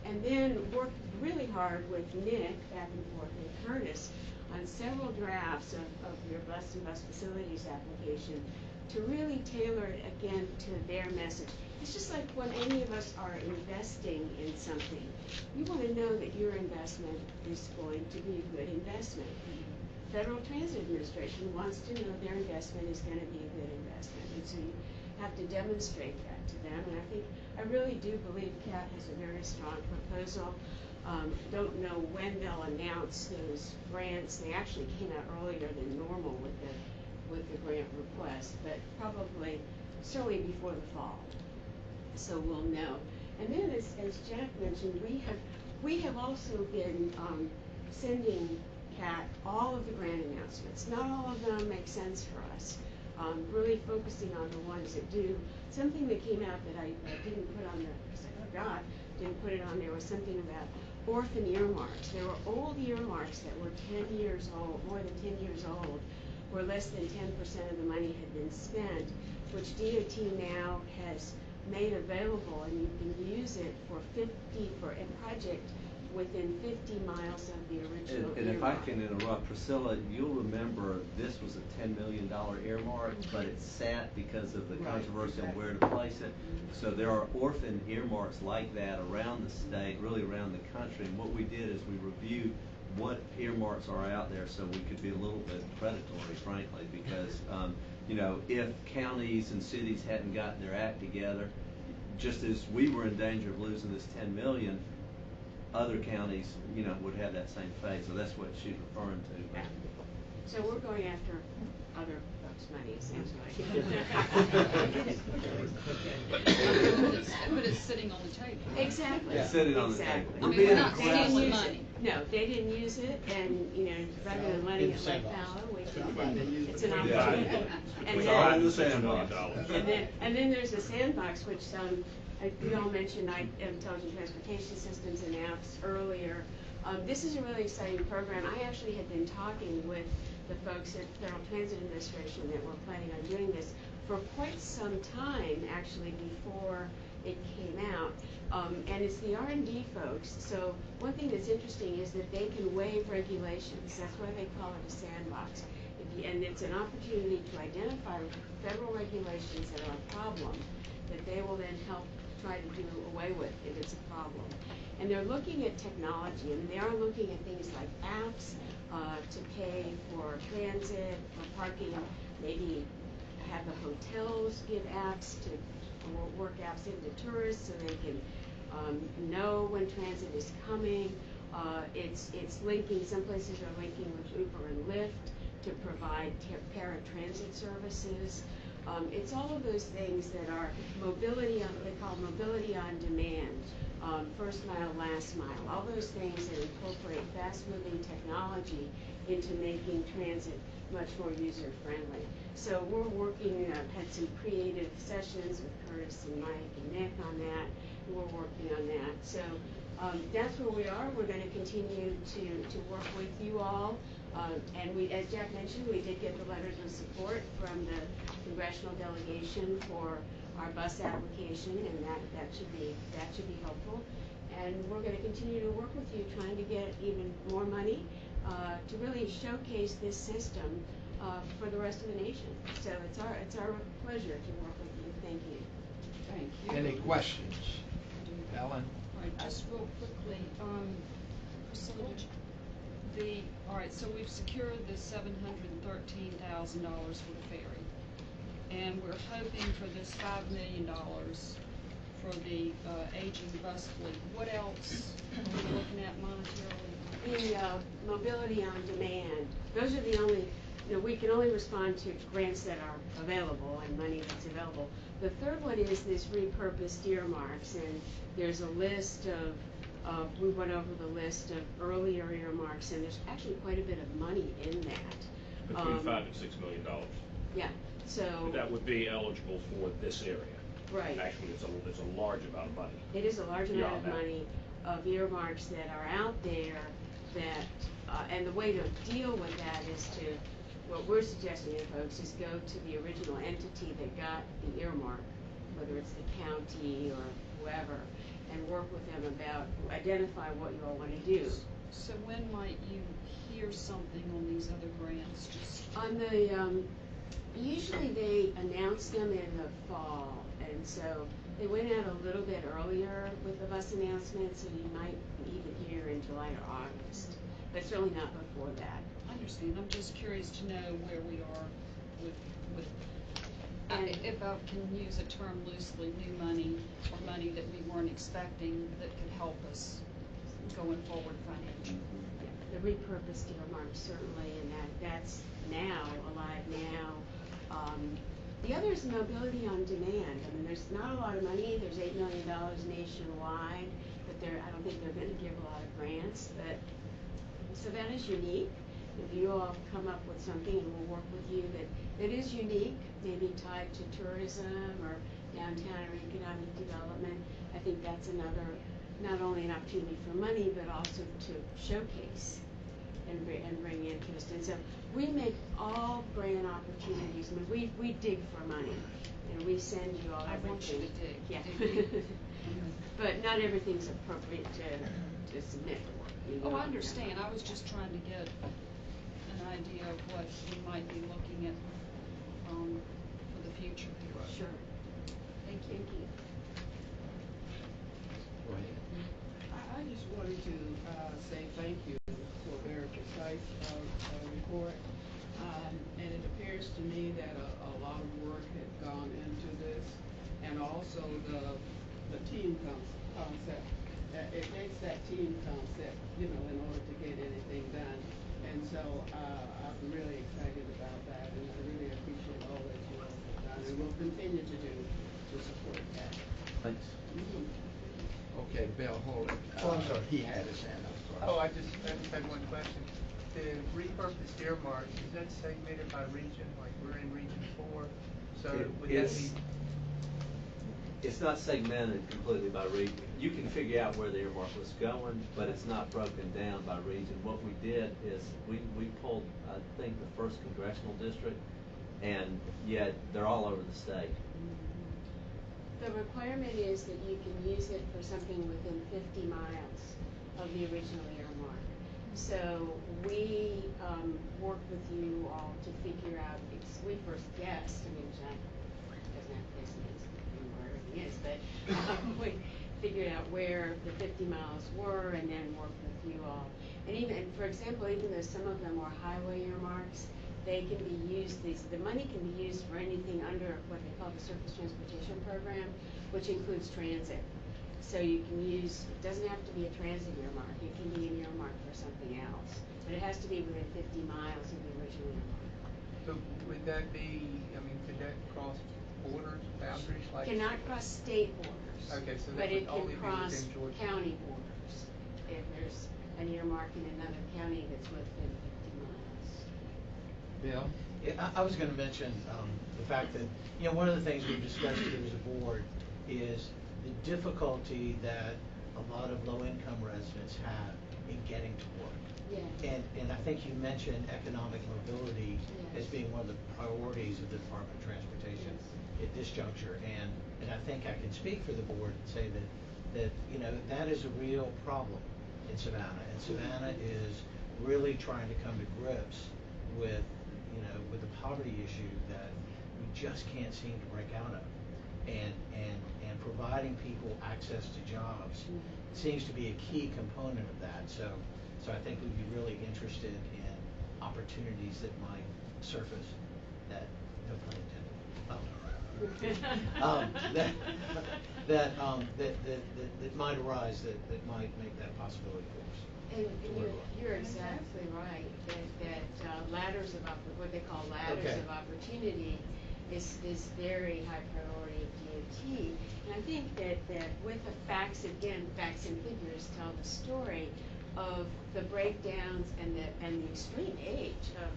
And then worked really hard with Nick back and forth and Curtis on several drafts of your bus and bus facilities application to really tailor it again to their message. It's just like when any of us are investing in something, you want to know that your investment is going to be a good investment. Federal Transit Administration wants to know their investment is going to be a good investment, and so you have to demonstrate that to them. And I really do believe CAT has a very strong proposal. Don't know when they'll announce those grants. They actually came out earlier than normal with the grant request, but probably certainly before the fall. So we'll know. And then, as Jack mentioned, we have also been sending CAT all of the grant announcements. Not all of them make sense for us. Really focusing on the ones that do. Something that came out that I didn't put on there because I forgot, didn't put it on there, was something about orphan earmarks. There were old earmarks that were 10 years old, more than 10 years old, where less than 10% of the money had been spent, which DOT now has made available, and you can use it for a project within 50 miles of the original And if I earmark. can interrupt, Priscilla, you'll remember this was a $10 million earmark, but it sat because of the controversy on where to place it. So there are orphan earmarks like that around the state, really around the country. And what we did is we reviewed what earmarks are out there so we could be a little bit predatory, frankly, because if counties and cities hadn't gotten their act together, just as we were in danger of losing this $10 million, other counties, would have that same fate. So that's what she's referring to. Yeah. So we're going after other folks' money, essentially. But it's sitting on the table. Exactly. It's sitting on the table. Exactly. I mean, we're not stealing money. No, they didn't use it, and rather than letting it lay fallow, we can, it's an opportunity. In the sandbox. And then there's the sandbox, which we all mentioned, Intelligent Transportation Systems announced earlier. This is a really exciting program. I actually had been talking with the folks at Federal Transit Administration that were planning on doing this for quite some time, actually, before it came out. And it's the R&D folks. So one thing that's interesting is that they can waive regulations. That's why they call it a sandbox. And it's an opportunity to identify federal regulations that are a problem that they will then help try to do away with if it's a problem. And they're looking at technology, and they are looking at things like apps to pay for transit, for parking, maybe have the hotels give apps to work apps into tourists so they can know when transit is coming. It's linking, some places are linking with Uber and Lyft to provide paratransit services. It's all of those things that are mobility on, they call mobility on demand, first mile, last mile, all those things that incorporate fast-moving technology into making transit much more user-friendly. So we're working, had some creative sessions with Curtis and Mike and Nick on that. We're working on that. So that's where we are. We're going to continue to work with you all. And we, as Jack mentioned, we did get the letters of support from the congressional delegation for our bus application, and that should be helpful. And we're going to continue to work with you, trying to get even more money to really showcase this system for the rest of the nation. So it's our pleasure to work with you. Thank you. Thank you. Any questions? Helen? All right, just real quickly, Priscilla, all right, so we've secured the $713,000 for the ferry, and we're hoping for this $5 million for the aging bus fleet. What else are we looking at monetarily? The mobility on demand. Those are the only, we can only respond to grants that are available and money that's available. The third one is this repurposed earmarks, and there's a list of, we went over the list of earlier earmarks, and there's actually quite a bit of money in that. Between $5 and $6 million. Yeah, so. But that would be eligible for this area. Right. Actually, it's a large amount of money. It is a large amount of Beyond that. money of earmarks that are out there that, and the way to deal with that is to, what we're suggesting to folks is go to the original entity that got the earmark, whether it's the county or whoever, and work with them about, identify what you all want to do. So when might you hear something on these other grants? Just On the, usually they announce them in the fall, and so they went out a little bit earlier with the bus announcements, so you might even hear in July or August, but certainly not before that. I understand. I'm just curious to know where we are with if I can use a term loosely, new money or money that we weren't expecting that could help us going forward financially. Yeah, the repurposed earmarks certainly, and that's now, alive now. The other is mobility on demand. I mean, there's not a lot of money. There's $8 million nationwide, but I don't think they're going to give a lot of grants. But so that is unique. If you all come up with something, and we'll work with you that is unique, maybe tied to tourism or downtown or economic development, I think that's another, not only an opportunity for money, but also to showcase and bring interest. And so we make all grant opportunities. I mean, we dig for money, and we send you all everything. I want you to dig. Yeah. But not everything's appropriate to submit for. Oh, I understand. I was just trying to get an idea of what we might be looking at for the future here. Sure. Thank you. Thank you. Go ahead. I just wanted to say thank you for a very precise report. And it appears to me that a lot of work had gone into this, and also the team concept. It takes that team concept, in order to get anything done. And so I'm really excited about that, and I really appreciate all that you all have done, and will continue to do to support that. Thanks. Okay, Bill, hold it. Oh, I'm sorry. He had his hand up first. Oh, I just had one question. The repurposed earmarks, is that segmented by region, like we're in region 4? So would that be? It's not segmented completely by region. You can figure out where the earmark was going, but it's not broken down by region. What we did is we pulled, I think, the 1st congressional district, and yet they're all over the state. The requirement is that you can use it for something within 50 miles of the original earmark. So we worked with you all to figure out, we first guessed, I mean, Jack doesn't have business anywhere, everything is, but we figured out where the 50 miles were and then worked with you all. And even, for example, even though some of them were highway earmarks, they can be used, the money can be used for anything under what they call the Surface Transportation Program, which includes transit. So you can use, it doesn't have to be a transit earmark, it can be an earmark for something else. But it has to be within 50 miles of the original earmark. So would that be, I mean, could that cross borders, boundaries, like? Cannot cross state borders. Okay, so but that would it only can be cross within Georgia. county borders. If there's an earmark in another county that's within 50 miles. Bill? Yeah, I was going to mention the fact that, you know, one of the things we've discussed here as a board is the difficulty that a lot of low-income residents have in getting to work. Yeah. And I think you mentioned economic mobility Yes. as being one of the priorities of the Department of Transportation at this juncture. And I think I can speak for the board and say that you know, that is a real problem in Savannah. And Savannah is really trying to come to grips with, you know, with the poverty issue that we just can't seem to break out of. And providing people access to jobs seems to be a key component of that. So I think we'd be really interested in opportunities that might surface that, no pun intended, that might arise that might make that a possibility for us. And you're exactly right, that ladders of, what they call ladders of opportunity is very high priority of DOT. And I think that with the facts, again, facts and figures tell the story of the breakdowns and the extreme age of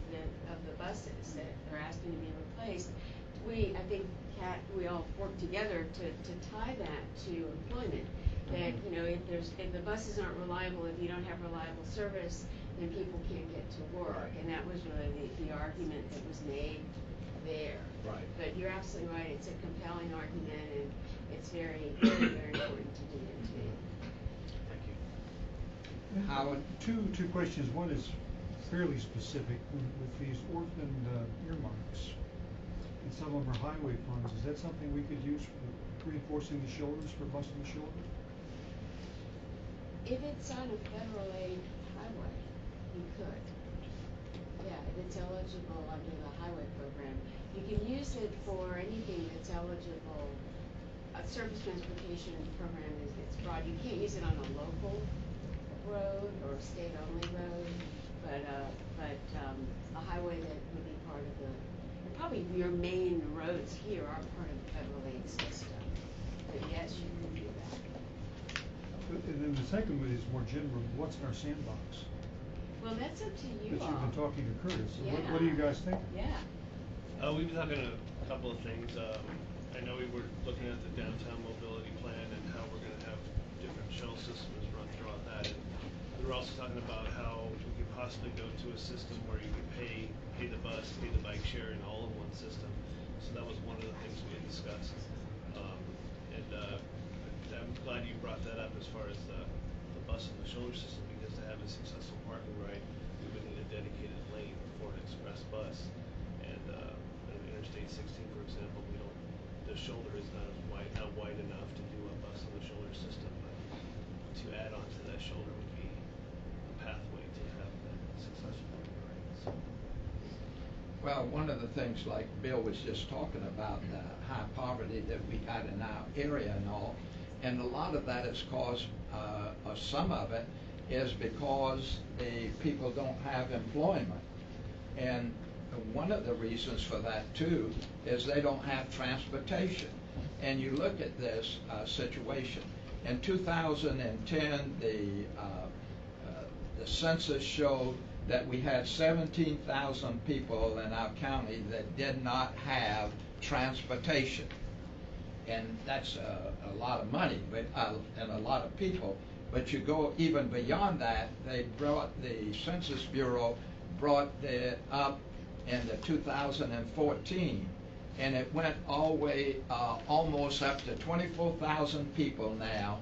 the buses that are asking to be replaced. I think, Kat, we all work together to tie that to employment. That, you know, if the buses aren't reliable, if you don't have reliable service, then people can't get to work. And that was really the argument that was made there. Right. But you're absolutely right. It's a compelling argument, and it's very, very, very important to do it too. Thank you. Howard? Two questions. One is fairly specific. With these orphaned earmarks, and some of them are highway funds, is that something we could use for reinforcing the shoulders, for busting the shoulder? If it's on a federal aid highway, you could. Yeah, if it's eligible under the highway program. You can use it for anything that's eligible. A surface transportation program it's broad. You can't use it on a local road or a state-only road, but a highway that would be part of probably your main roads here are part of the federal aid system. But yes, you can do that. And then the second one is more general. What's in our sandbox? Well, that's up to you But all. you've been talking to Curtis. So Yeah. what do you guys think? Yeah. We've been talking a couple of things. I know we were looking at the downtown mobility plan and how we're going to have different shuttle systems run throughout that. And we were also talking about how we could possibly go to a system where you could pay the bus, pay the bike share, and all in one system. So that was one of the things we had discussed. I'm glad you brought that up as far as the bus and the shoulder system, because to have a successful parking ride, we would need a dedicated lane for an express bus. And Interstate 16, for example, the shoulder is not wide enough to do a bus on the shoulder system. But to add on to that shoulder would be a pathway to have that successful parking ride. So. Well, one of the things, like Bill was just talking about, the high poverty that we got in our area and all, and a lot of that is caused, or some of it is because the people don't have employment. And one of the reasons for that too is they don't have transportation. And you look at this situation. In 2010, the census showed that we had 17,000 people in our county that did not have transportation. And that's a lot of money, but and a lot of people. But you go even beyond that, the Census Bureau brought it up in the 2014, and it went all the way almost up to 24,000 people now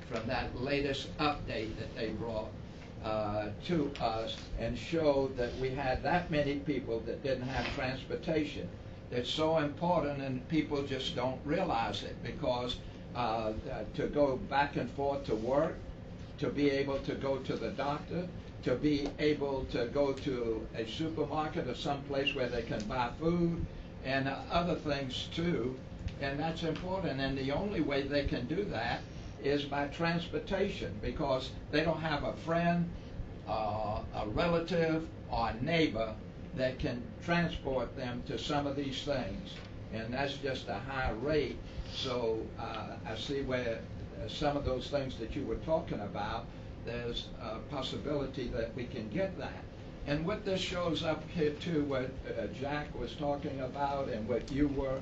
from that latest update that they brought to us, and showed that we had that many people that didn't have transportation. that's so important, and people just don't realize it, because to go back and forth to work, to be able to go to the doctor, to be able to go to a supermarket or someplace where they can buy food and other things too, and that's important. And the only way they can do that is by transportation, because they don't have a friend, a relative, or a neighbor that can transport them to some of these things, and that's just a high rate. So I see where some of those things that you were talking about, there's a possibility that we can get that. And what this shows up here too, what Jack was talking about and what you were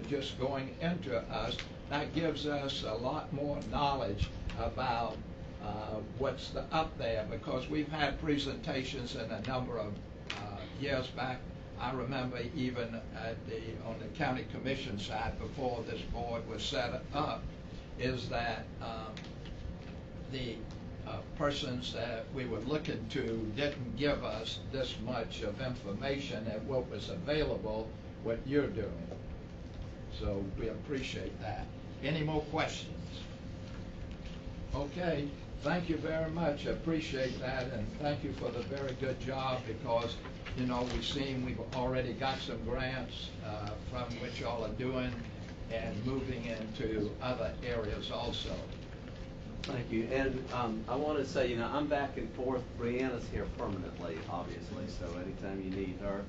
just going into us, that gives us a lot more knowledge about what's up there, because we've had presentations in a number of years back. I remember even on the county commission side, before this board was set up, is that the persons that we were looking to didn't give us this much of information and what was available, what you're doing. So we appreciate that. Any more questions? Okay, thank you very much. I appreciate that, and thank you for the very good job, because you know, we've already got some grants from which y'all are doing and moving into other areas also. Thank you. And I want to say, you know, I'm back and forth. Brianna's here permanently, obviously, so anytime you need her,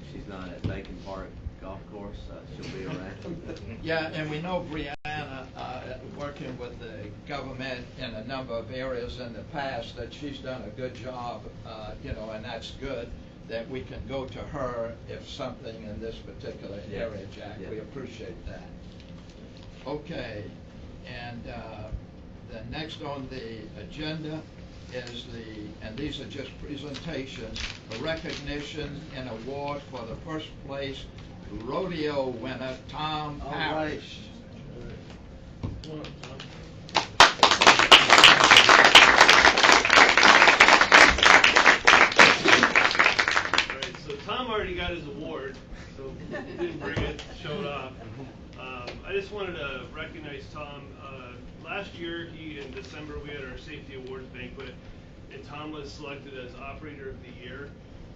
if she's not at Bacon Park Golf Course, she'll be around. Yeah, and we know Brianna, working with the government in a number of areas in the past, that she's done a good job, you know, and that's good that we can go to her if something in this particular area, Jack. Yeah. We appreciate that. Okay, and the next on the agenda is and these are just presentations, a recognition and award for the first place rodeo winner, Tom Parrish. Come on, Tom. Tom already got his award, so he didn't bring it, show it off. I just wanted to recognize Tom. Last year, in December, we had our safety awards banquet, and Tom was selected as Operator of the Year,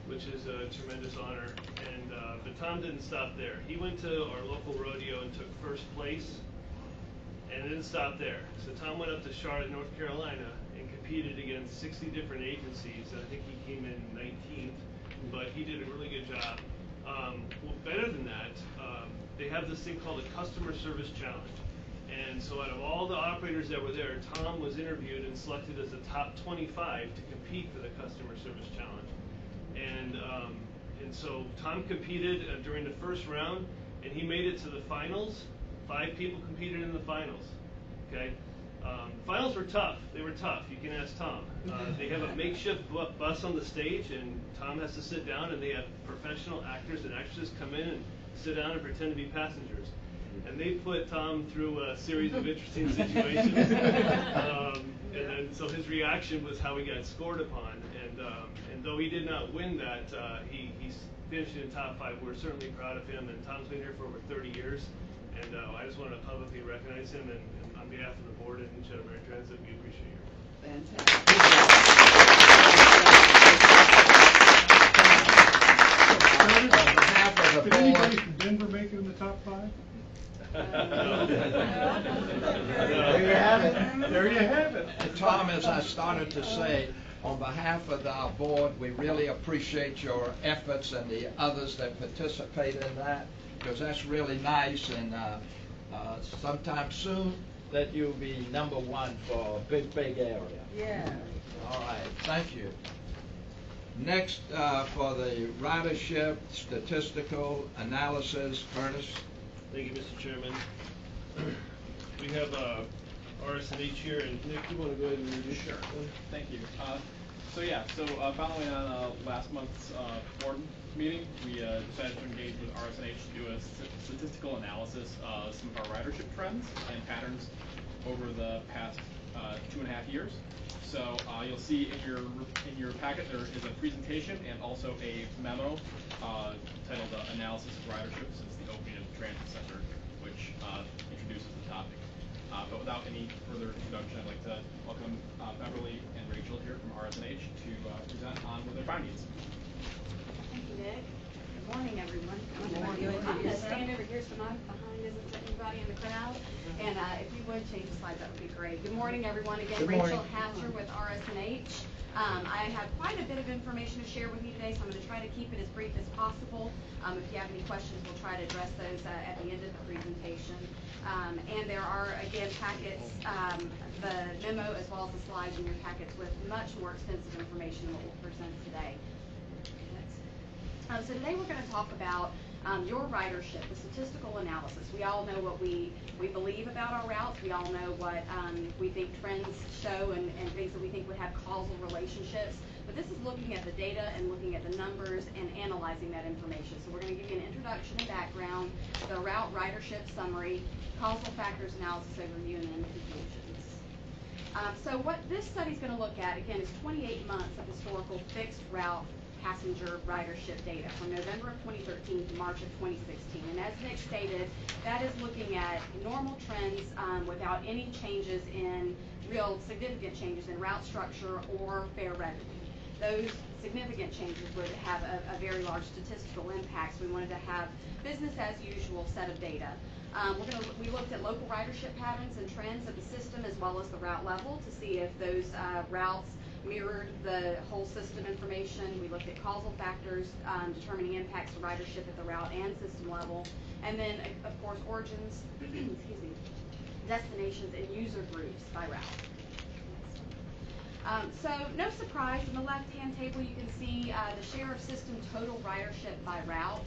which is a tremendous honor. And but Tom didn't stop there. He went to our local rodeo and took first place, and didn't stop there. So Tom went up to Charlotte, North Carolina, and competed against 60 different agencies, and I think he came in 19th. But he did a really good job. Well, better than that, they have this thing called a Customer Service Challenge. And so out of all the operators that were there, Tom was interviewed and selected as the top 25 to compete for the Customer Service Challenge. And so Tom competed during the first round, and he made it to the finals. 5 people competed in the finals. Okay. Finals were tough. They were tough. You can ask Tom. They have a makeshift bus on the stage, and Tom has to sit down, and they have professional actors and actresses come in and sit down and pretend to be passengers. And they put Tom through a series of interesting situations. And then, so his reaction was how he got scored upon. And though he did not win that, he finished in top 5. We're certainly proud of him. And Tom's been here for over 30 years. And I just wanted to publicly recognize him, and on behalf of the board and Chatham Transit, we appreciate you. Fantastic. On behalf of the Did anybody board, from Denver make it in the top 5? There you have it. There you have it. and Tom, as I started to say, on behalf of our board, we really appreciate your efforts and the others that participate in that, because that's really nice, and sometime soon that you'll be number 1 for a big area. Yeah. All right, thank you. Next, for the ridership statistical analysis, Curtis. Thank you, Mr. Chairman. We have RS&H here, and Nick, you want to go ahead and introduce? Sure. Thank you. Following on last month's board meeting, we decided to engage with RS&H to do a statistical analysis of some of our ridership trends and patterns over the past 2.5 years. So you'll see in your packet there is a presentation and also a memo titled "Analysis of Ridership since the Opening of the Transit Center," which introduces the topic. But without any further introduction, I'd like to welcome Beverly and Rachel here from RSNH to present on with their findings. Thank you, Nick. Good morning, everyone. Good morning. I'm going to stand over here so my behind isn't anybody in the crowd. And if you would change the slides, that would be great. Good morning, everyone. Again, Good morning. Rachel Hatcher with RSNH. I have quite a bit of information to share with you today, so I'm going to try to keep it as brief as possible. If you have any questions, we'll try to address those at the end of the presentation. And there are, again, packets, the memo as well as the slides in your packets with much more extensive information than what we'll present today. So today we're going to talk about your ridership, the statistical analysis. We all know what we believe about our routes. We all know what we think trends show and things that we think would have causal relationships. But this is looking at the data and looking at the numbers and analyzing that information. So we're going to give you an introduction and background, the route ridership summary, causal factors analysis overview, and then conclusions. So what this study is going to look at, again, is 28 months of historical fixed route passenger ridership data from November of 2013 to March of 2016. And as Nick stated, that is looking at normal trends without any changes in real significant changes in route structure or fare revenue. Those significant changes would have a very large statistical impact. So we wanted to have business as usual set of data. We looked at local ridership patterns and trends of the system as well as the route level to see if those routes mirrored the whole system information. We looked at causal factors determining impacts to ridership at the route and system level. And then, of course, origins, excuse me, destinations, and user groups by route. So no surprise, in the left-hand table you can see the share of system total ridership by route.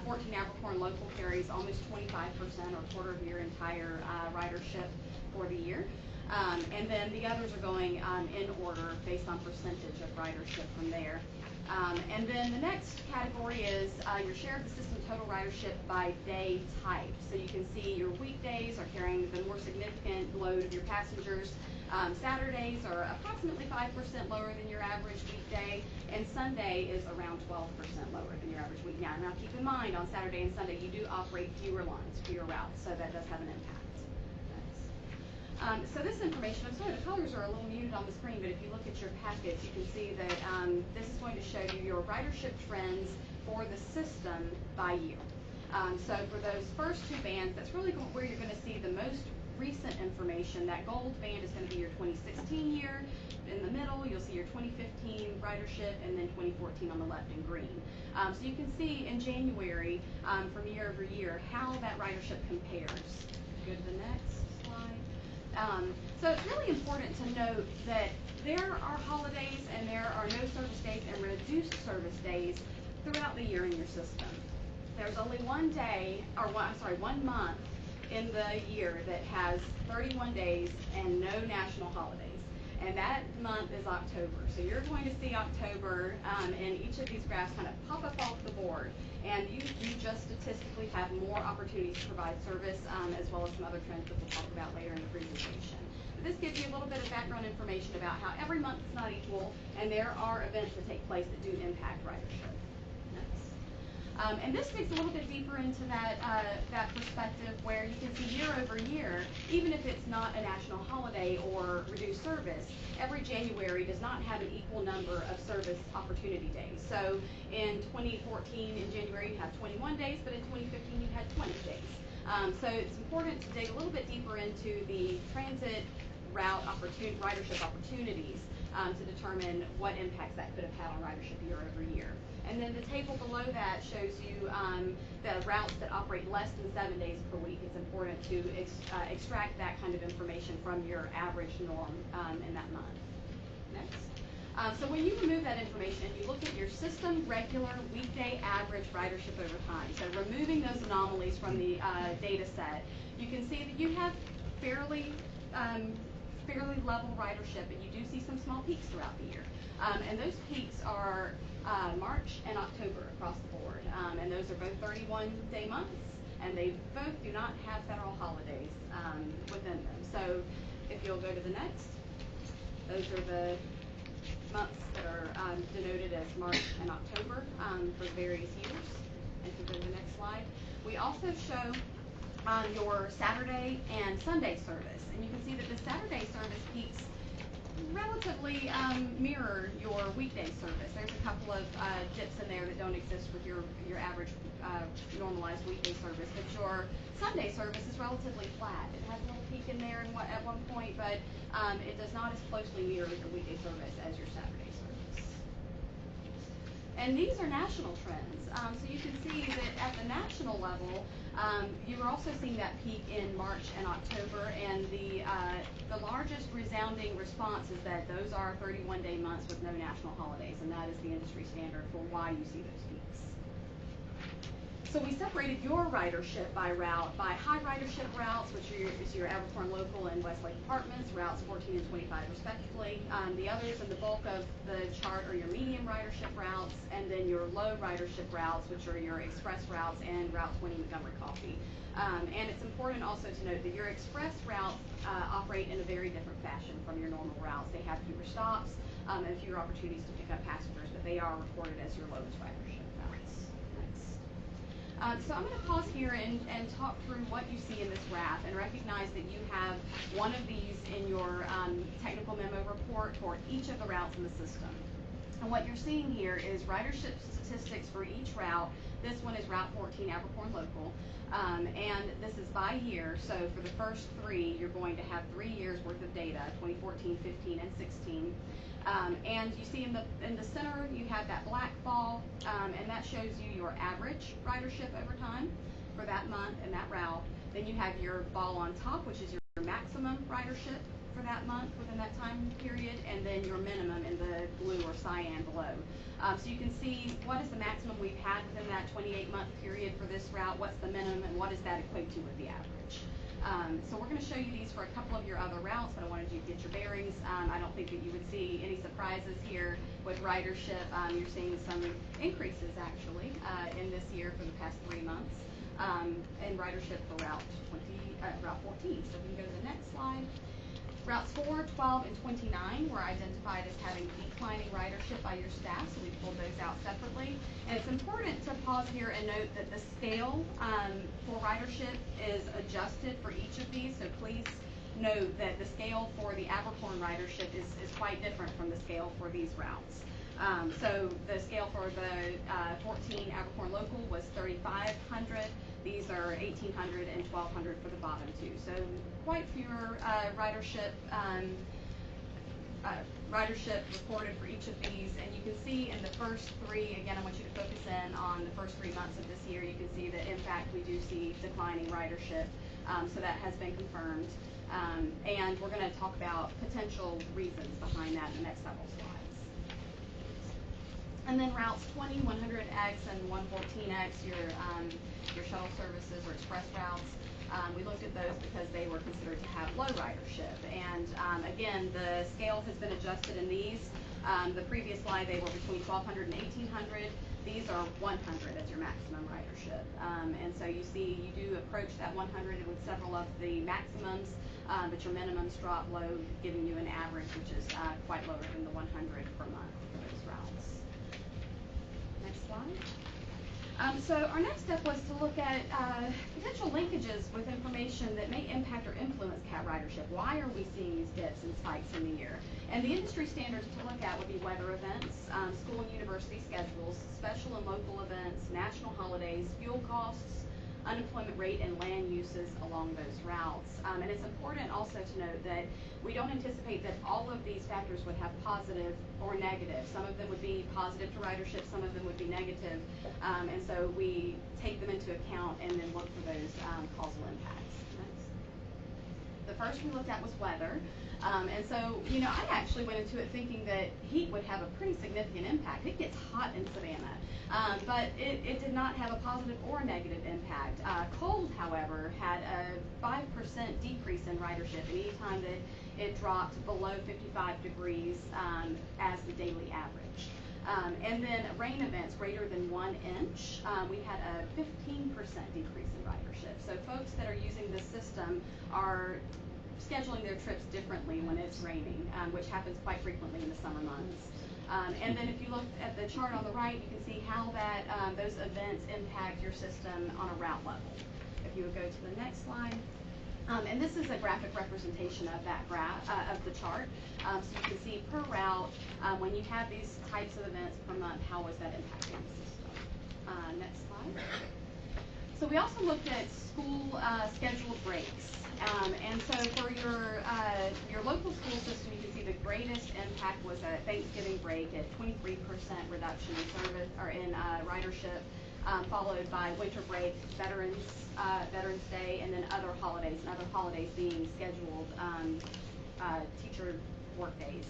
14 Abercorn local carries almost 25% or a quarter of your entire ridership for the year. And then the others are going in order based on percentage of ridership from there. And then the next category is your share of the system total ridership by day type. So you can see your weekdays are carrying the more significant load of your passengers. Saturdays are approximately 5% lower than your average weekday, and Sunday is around 12% lower than your average week. Now keep in mind, on Saturday and Sunday, you do operate fewer lines, fewer routes, so that does have an impact. So this information, I'm sorry, the colors are a little muted on the screen, but if you look at your packets, you can see that this is going to show you your ridership trends for the system by year. So for those first two bands, that's really where you're going to see the most recent information. That gold band is going to be your 2016 year. In the middle, you'll see your 2015 ridership, and then 2014 on the left in green. So you can see in January, from year over year, how that ridership compares. Go to the next slide. So it's really important to note that there are holidays and there are no service days and reduced service days throughout the year in your system. There's only one month in the year that has 31 days and no national holidays. And that month is October. So you're going to see October in each of these graphs kind of pop up off the board. And you just statistically have more opportunities to provide service as well as some other trends that we'll talk about later in the presentation. But this gives you a little bit of background information about how every month is not equal and there are events that take place that do impact ridership. And this digs a little bit deeper into that perspective where you can see year over year, even if it's not a national holiday or reduced service, every January does not have an equal number of service opportunity days. So in 2014, in January, you have 21 days, but in 2015, you had 20 days. So it's important to dig a little bit deeper into the transit route ridership opportunities to determine what impacts that could have had on ridership year over year. And then the table below that shows you the routes that operate less than 7 days per week. It's important to extract that kind of information from your average norm in that month. Next. So when you remove that information, you look at your system regular weekday average ridership over time. So removing those anomalies from the data set, you can see that you have fairly level ridership, but you do see some small peaks throughout the year. And those peaks are March and October across the board. And those are both 31-day months, and they both do not have federal holidays within them. So if you'll go to the next. Those are the months that are denoted as March and October for various years. And if you go to the next slide, we also show your Saturday and Sunday service. And you can see that the Saturday service peaks relatively mirror your weekday service. There's a couple of dips in there that don't exist with your average normalized weekday service, but your Sunday service is relatively flat. It has a little peak in there at one point, but it does not as closely mirror your weekday service as your Saturday service. And these are national trends. So you can see that at the national level, you are also seeing that peak in March and October, and the largest resounding response is that those are 31-day months with no national holidays, and that is the industry standard for why you see those peaks. So we separated your ridership by route by high ridership routes, which is your Abercorn Local and Westlake Apartments, routes 14 and 25 respectively. The others in the bulk of the chart are your medium ridership routes, and then your low ridership routes, which are your express routes and Route 20 Montgomery Coffee. And it's important also to note that your express routes operate in a very different fashion from your normal routes. They have fewer stops and fewer opportunities to pick up passengers, but they are recorded as your lowest ridership routes. So I'm going to pause here and talk through what you see in this graph, and recognize that you have one of these in your technical memo report for each of the routes in the system. And what you're seeing here is ridership statistics for each route. This one is Route 14 Abercorn Local, and this is by year. So for the first three, you're going to have 3 years worth of data, 2014, 15, and 16. And you see in the center, you have that black ball, and that shows you your average ridership over time for that month and that route. Then you have your ball on top, which is your maximum ridership for that month within that time period, and then your minimum in the blue or cyan below. So you can see what is the maximum we've had within that 28-month period for this route, what's the minimum, and what does that equate to with the average. So we're going to show you these for a couple of your other routes, but I wanted you to get your bearings. I don't think that you would see any surprises here with ridership. You're seeing some increases actually in this year for the past 3 months in ridership for Route 14. So we can go to the next slide. Routes 4, 12, and 29 were identified as having declining ridership by your staff, so we pulled those out separately. And it's important to pause here and note that the scale for ridership is adjusted for each of these, so please note that the scale for the Abercorn ridership is quite different from the scale for these routes. So the scale for the 14 Abercorn Local was 3,500. These are 1,800 and 1,200 for the bottom two. So quite fewer ridership reported for each of these. And you can see in the first three, again, I want you to focus in on the first 3 months of this year. You can see that, in fact, we do see declining ridership. So that has been confirmed. And we're going to talk about potential reasons behind that in the next several slides. And then routes 20, 100X, and 114X, your shuttle services or express routes, we looked at those because they were considered to have low ridership. And again, the scale has been adjusted in these. The previous slide, they were between 1,200 and 1,800. These are 100 as your maximum ridership. And so you see, you do approach that 100 with several of the maximums, but your minimums drop low, giving you an average, which is quite lower than the 100 per month for those routes. Next slide. So our next step was to look at potential linkages with information that may impact or influence CAT ridership. Why are we seeing these dips and spikes in the year? And the industry standards to look at would be weather events, school and university schedules, special and local events, national holidays, fuel costs, unemployment rate, and land uses along those routes. And it's important also to note that we don't anticipate that all of these factors would have positive or negative. Some of them would be positive to ridership, some of them would be negative. And so we take them into account and then look for those causal impacts. Next. The first we looked at was weather. And so, you know, I actually went into it thinking that heat would have a pretty significant impact. It gets hot in Savannah, but it did not have a positive or negative impact. Cold, however, had a 5% decrease in ridership any time that it dropped below 55 degrees as the daily average. And then rain events greater than 1 inch, we had a 15% decrease in ridership. So folks that are using this system are scheduling their trips differently when it's raining, which happens quite frequently in the summer months. And then if you look at the chart on the right, you can see how that those events impact your system on a route level. If you would go to the next slide. And this is a graphic representation of that of the chart. So you can see per route, when you have these types of events per month, how was that impacting the system? Next slide. So we also looked at school scheduled breaks. And so for your local school system, you can see the greatest impact was a Thanksgiving break at 23% reduction in service or in ridership, followed by winter break, Veterans Day, and then other holidays. And other holidays being scheduled teacher work days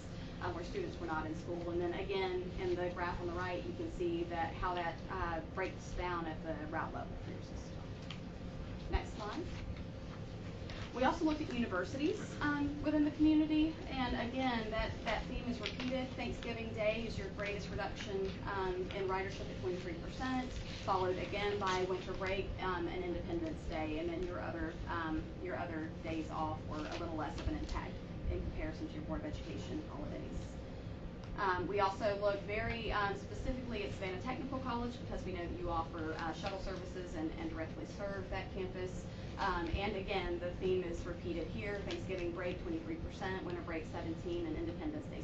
where students were not in school. And then again, in the graph on the right, you can see that how that breaks down at the route level for your system. Next slide. We also looked at universities within the community, and again, that theme is repeated. Thanksgiving Day is your greatest reduction in ridership at 23%, followed again by winter break and Independence Day, and then your other days off were a little less of an impact in comparison to your Board of Education holidays. We also looked very specifically at Savannah Technical College because we know that you offer shuttle services and directly serve that campus. And again, the theme is repeated here. Thanksgiving break, 23%, winter break, 17%, and Independence Day,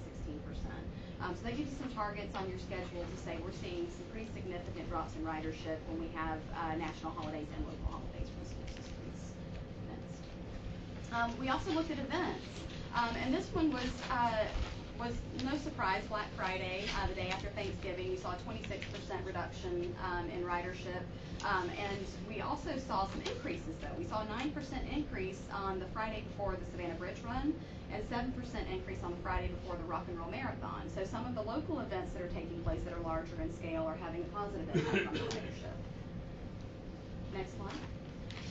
16%. So that gives you some targets on your schedule to say we're seeing some pretty significant drops in ridership when we have national holidays and local holidays for the school systems. Next. We also looked at events. And this one was no surprise, Black Friday, the day after Thanksgiving. You saw a 26% reduction in ridership. And we also saw some increases, though. We saw a 9% increase on the Friday before the Savannah Bridge Run and 7% increase on the Friday before the Rock and Roll Marathon. So some of the local events that are taking place that are larger in scale are having a positive impact on the ridership. Next slide.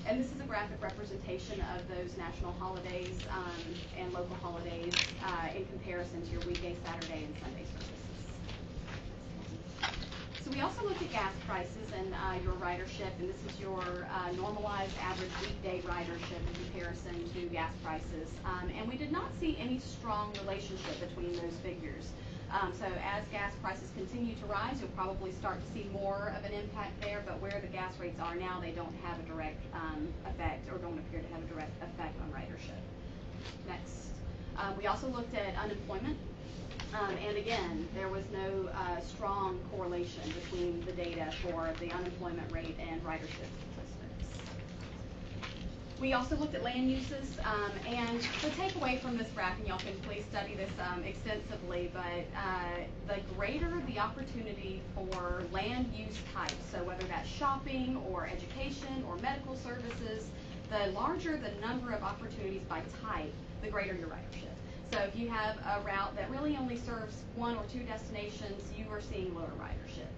And this is a graphic representation of those national holidays and local holidays in comparison to your weekday, Saturday, and Sunday services. So we also looked at gas prices and your ridership, and this is your normalized average weekday ridership in comparison to gas prices. And we did not see any strong relationship between those figures. So as gas prices continue to rise, you'll probably start to see more of an impact there, but where the gas rates are now, they don't have a direct effect or don't appear to have a direct effect on ridership. Next. We also looked at unemployment. And again, there was no strong correlation between the data for the unemployment rate and ridership statistics. We also looked at land uses, and the takeaway from this graph, and y'all can please study this extensively, but the greater the opportunity for land use types, so whether that's shopping or education or medical services, the larger the number of opportunities by type, the greater your ridership. So if you have a route that really only serves one or two destinations, you are seeing lower ridership.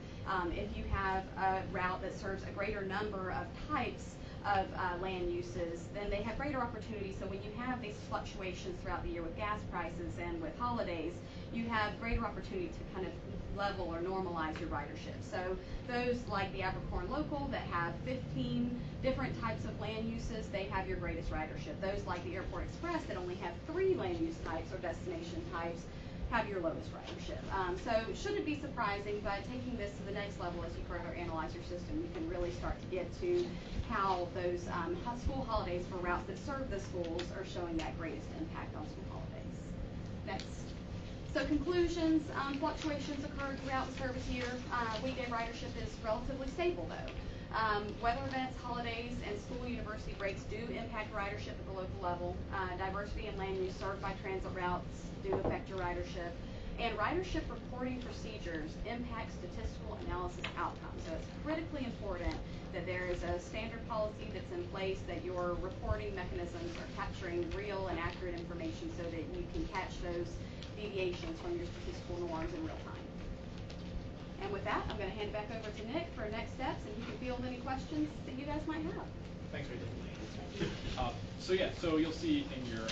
If you have a route that serves a greater number of types of land uses, then they have greater opportunities. So when you have these fluctuations throughout the year with gas prices and with holidays, you have greater opportunity to kind of level or normalize your ridership. So those like the Abercorn Local that have 15 different types of land uses, they have your greatest ridership. Those like the Airport Express that only have 3 land use types or destination types have your lowest ridership. So it shouldn't be surprising, but taking this to the next level as you further analyze your system, you can really start to get to how those school holidays for routes that serve the schools are showing that greatest impact on school holidays. Next. So conclusions, fluctuations occurred throughout the service year. Weekday ridership is relatively stable though. Weather events, holidays, and school university breaks do impact ridership at the local level. Diversity and land use served by transit routes do affect your ridership. And ridership reporting procedures impact statistical analysis outcomes. So it's critically important that there is a standard policy that's in place, that your reporting mechanisms are capturing real and accurate information so that you can catch those deviations from your statistical norms in real time. And with that, I'm going to hand it back over to Nick for next steps, and he can field any questions that you guys might have. Thanks, Rachel. So you'll see in your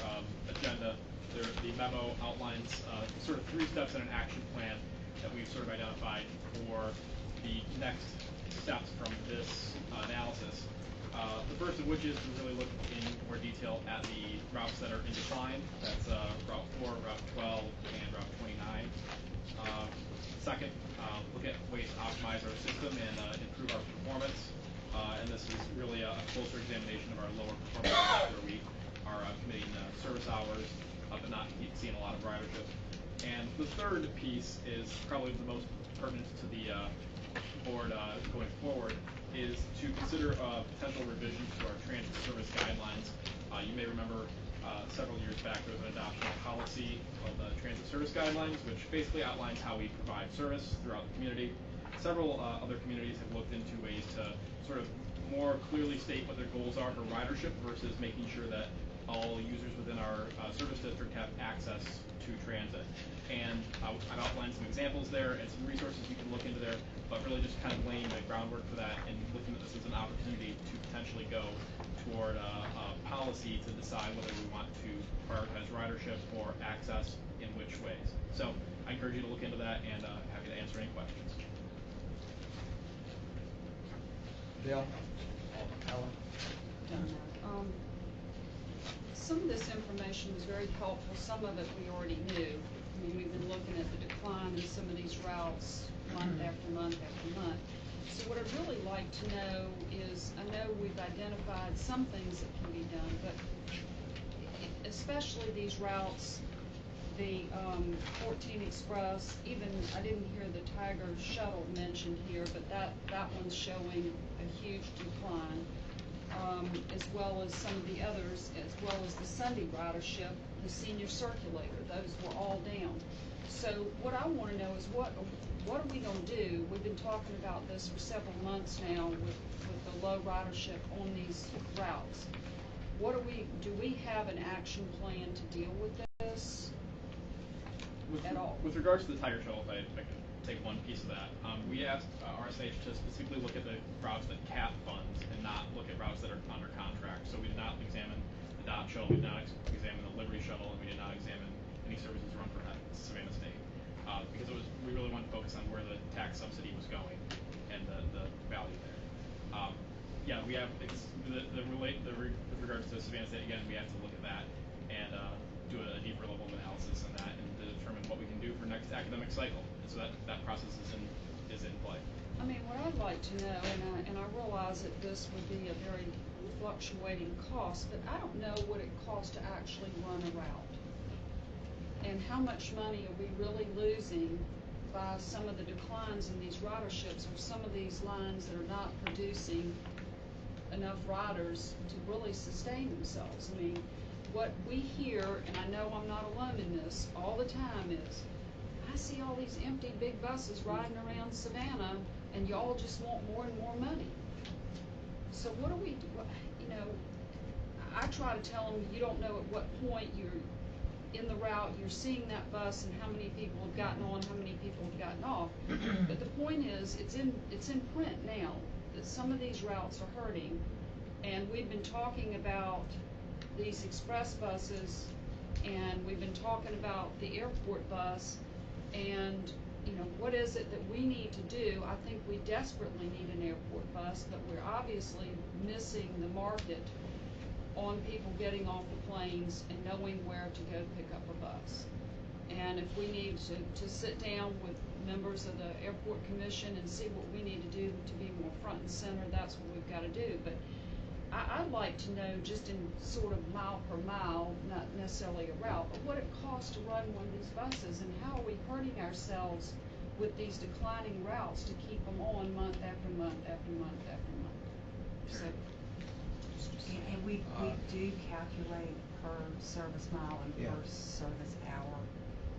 agenda, the memo outlines sort of 3 steps in an action plan that we've sort of identified for the next steps from this analysis. The first of which is to really look in more detail at the routes that are in decline. That's Route 4, Route 12, and Route 29. Second, look at ways to optimize our system and improve our performance. And this is really a closer examination of our lower performing routes where we are committing service hours, but not seeing a lot of ridership. And the third piece is probably the most pertinent to the board going forward, is to consider potential revisions to our transit service guidelines. You may remember several years back there was an adoption policy called the Transit Service Guidelines, which basically outlines how we provide service throughout the community. Several other communities have looked into ways to sort of more clearly state what their goals are for ridership versus making sure that all users within our service district have access to transit. And I've outlined some examples there and some resources you can look into there, but really just kind of laying the groundwork for that and looking at this as an opportunity to potentially go toward a policy to decide whether we want to prioritize ridership or access in which ways. So I encourage you to look into that, and happy to answer any questions. Bill? Some of this information was very helpful. Some of it we already knew. I mean, we've been looking at the decline in some of these routes month after month after month. So what I'd really like to know is, I know we've identified some things that can be done, but especially these routes, the 14 Express, even, I didn't hear the Tiger Shuttle mentioned here, but that one's showing a huge decline, as well as some of the others, as well as the Sunday ridership, the senior circulator, those were all down. So what I want to know is what are we going to do? We've been talking about this for several months now with the low ridership on these routes. Do we have an action plan to deal with this at all? With regards to the Tiger Shuttle, if I can take one piece of that, we asked RSH to specifically look at the routes that CAP funds and not look at routes that are under contract. So we did not examine the DOT shuttle, we did not examine the Liberty shuttle, and we did not examine any services run for Savannah State. Because we really wanted to focus on where the tax subsidy was going and the value there. Yeah, we have with regards to Savannah State, again, we have to look at that and do a deeper level of analysis on that and to determine what we can do for next academic cycle. And so that process is in play. I mean, what I'd like to know, and I realize that this would be a very fluctuating cost, but I don't know what it costs to actually run a route. And how much money are we really losing by some of the declines in these riderships or some of these lines that are not producing enough riders to really sustain themselves? I mean, what we hear, and I know I'm not alone in this, all the time is, I see all these empty big buses riding around Savannah, and y'all just want more and more money. So what do we do? You know, I try to tell them, you don't know at what point you're in the route, you're seeing that bus and how many people have gotten on, how many people have gotten off. But the point is, it's in print now that some of these routes are hurting, and we've been talking about these express buses, and we've been talking about the airport bus, and you know, what is it that we need to do? I think we desperately need an airport bus, but we're obviously missing the market on people getting off the planes and knowing where to go pick up a bus. And if we need to sit down with members of the airport commission and see what we need to do to be more front and center, that's what we've got to do. But I'd like to know, just in sort of mile per mile, not necessarily a route, but what it costs to run one of these buses, and how are we hurting ourselves with these declining routes to keep them on month after month after month after month. So. And we do calculate per service mile and per service hour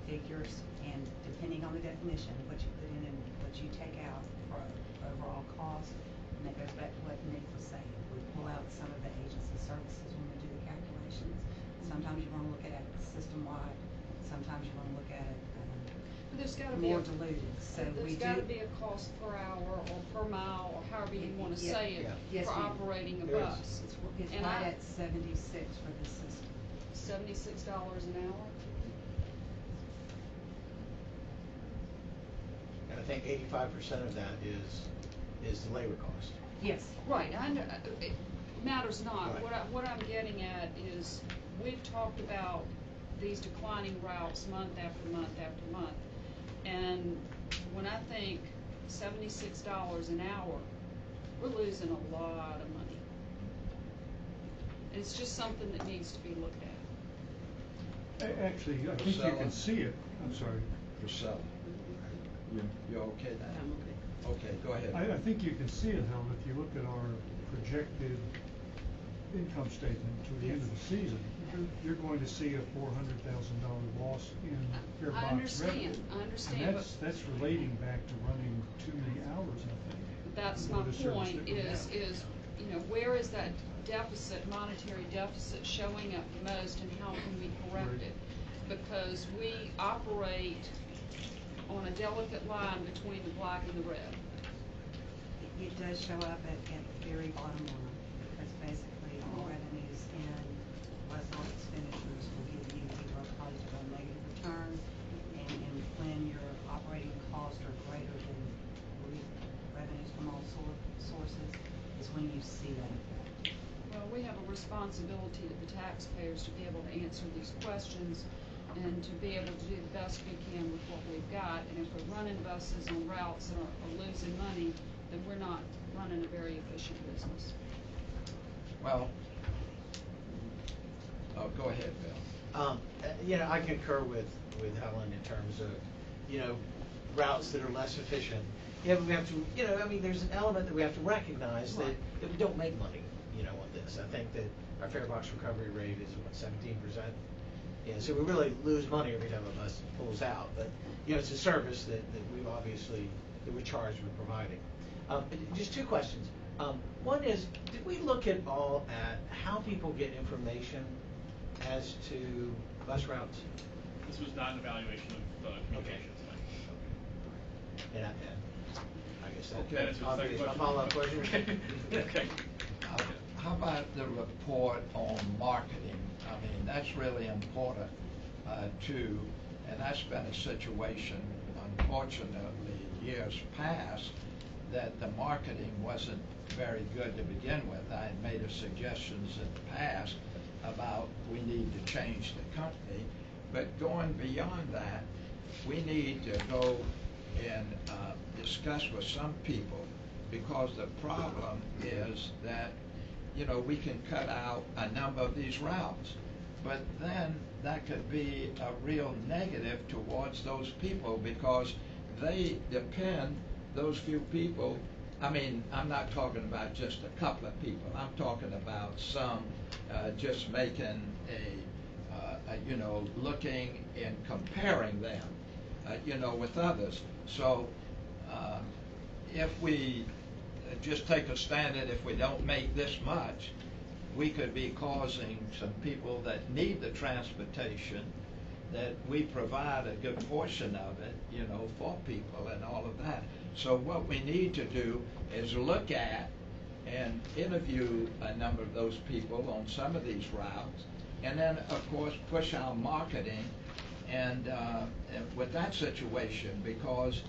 figures, and depending on the definition, what you put in and what you take out for overall cost, and that goes back to what Nick was saying. We pull out some of the agency services when we do the calculations. Sometimes you want to look at it system-wide. Sometimes you want to look at it There's got to more be diluted. So there's got to be a cost per hour or per mile, or however you want to say it, yes, for ma'am. operating a bus. It's right at 76 for this system. $76 an hour. And I think 85% of that is the labor cost. Yes. Right. I know. matters not. Right. What I'm getting at is, we've talked about these declining routes month after month after month. And when I think $76 an hour, we're losing a lot of money. It's just something that needs to be looked at. Actually, I think you can see it. I'm sorry. Priscilla, you okay now? I'm okay. Okay, go ahead. I think you can see it, Helen, if you look at our projected income statement to the end of the season. You're going to see a $400,000 loss in fare box revenue. I understand, And that's relating back to running too many hours, I think. That's for my the service point, that we is, have. where is that deficit, monetary deficit showing up the most, and how can we correct it? Because we operate on a delicate line between the black and the red. It does show up at the very bottom line, because basically all revenues and less all expenditures will give you either a positive or negative return, and when your operating costs are greater than revenues from all sources is when you see that effect. Well, we have a responsibility to the taxpayers to be able to answer these questions and to be able to do the best we can with what we've got. And if we're running buses on routes that are losing money, then we're not running a very efficient business. Well, go ahead, Bill. I concur with Helen in terms of, routes that are less efficient. Yeah, but we have to, there's an element that we have to recognize that we don't make money, on this. I think that our fare box recovery rate is, 17%? Yeah, so we really lose money every time a bus pulls out. But, it's a service that we're charged with providing. Just two questions. One is, did we look at all at how people get information as to bus routes? This was not an evaluation of communications. And I guess Okay. that's obvious. My follow-up question. Okay. How about the report on marketing? I mean, that's really important too, and that's been a situation, unfortunately, years past, that the marketing wasn't very good to begin with. I had made suggestions in the past about we need to change the company, but going beyond that, we need to go and discuss with some people, because the problem is that we can cut out a number of these routes, but then that could be a real negative towards those people, because they depend, those few people. I mean, I'm not talking about just a couple of people. I'm talking about some just making looking and comparing them, with others. So if we just take a standard, if we don't make this much, we could be causing some people that need the transportation, that we provide a good portion of it, for people and all of that. So what we need to do is look at and interview a number of those people on some of these routes, and then of course push our marketing and with that situation, because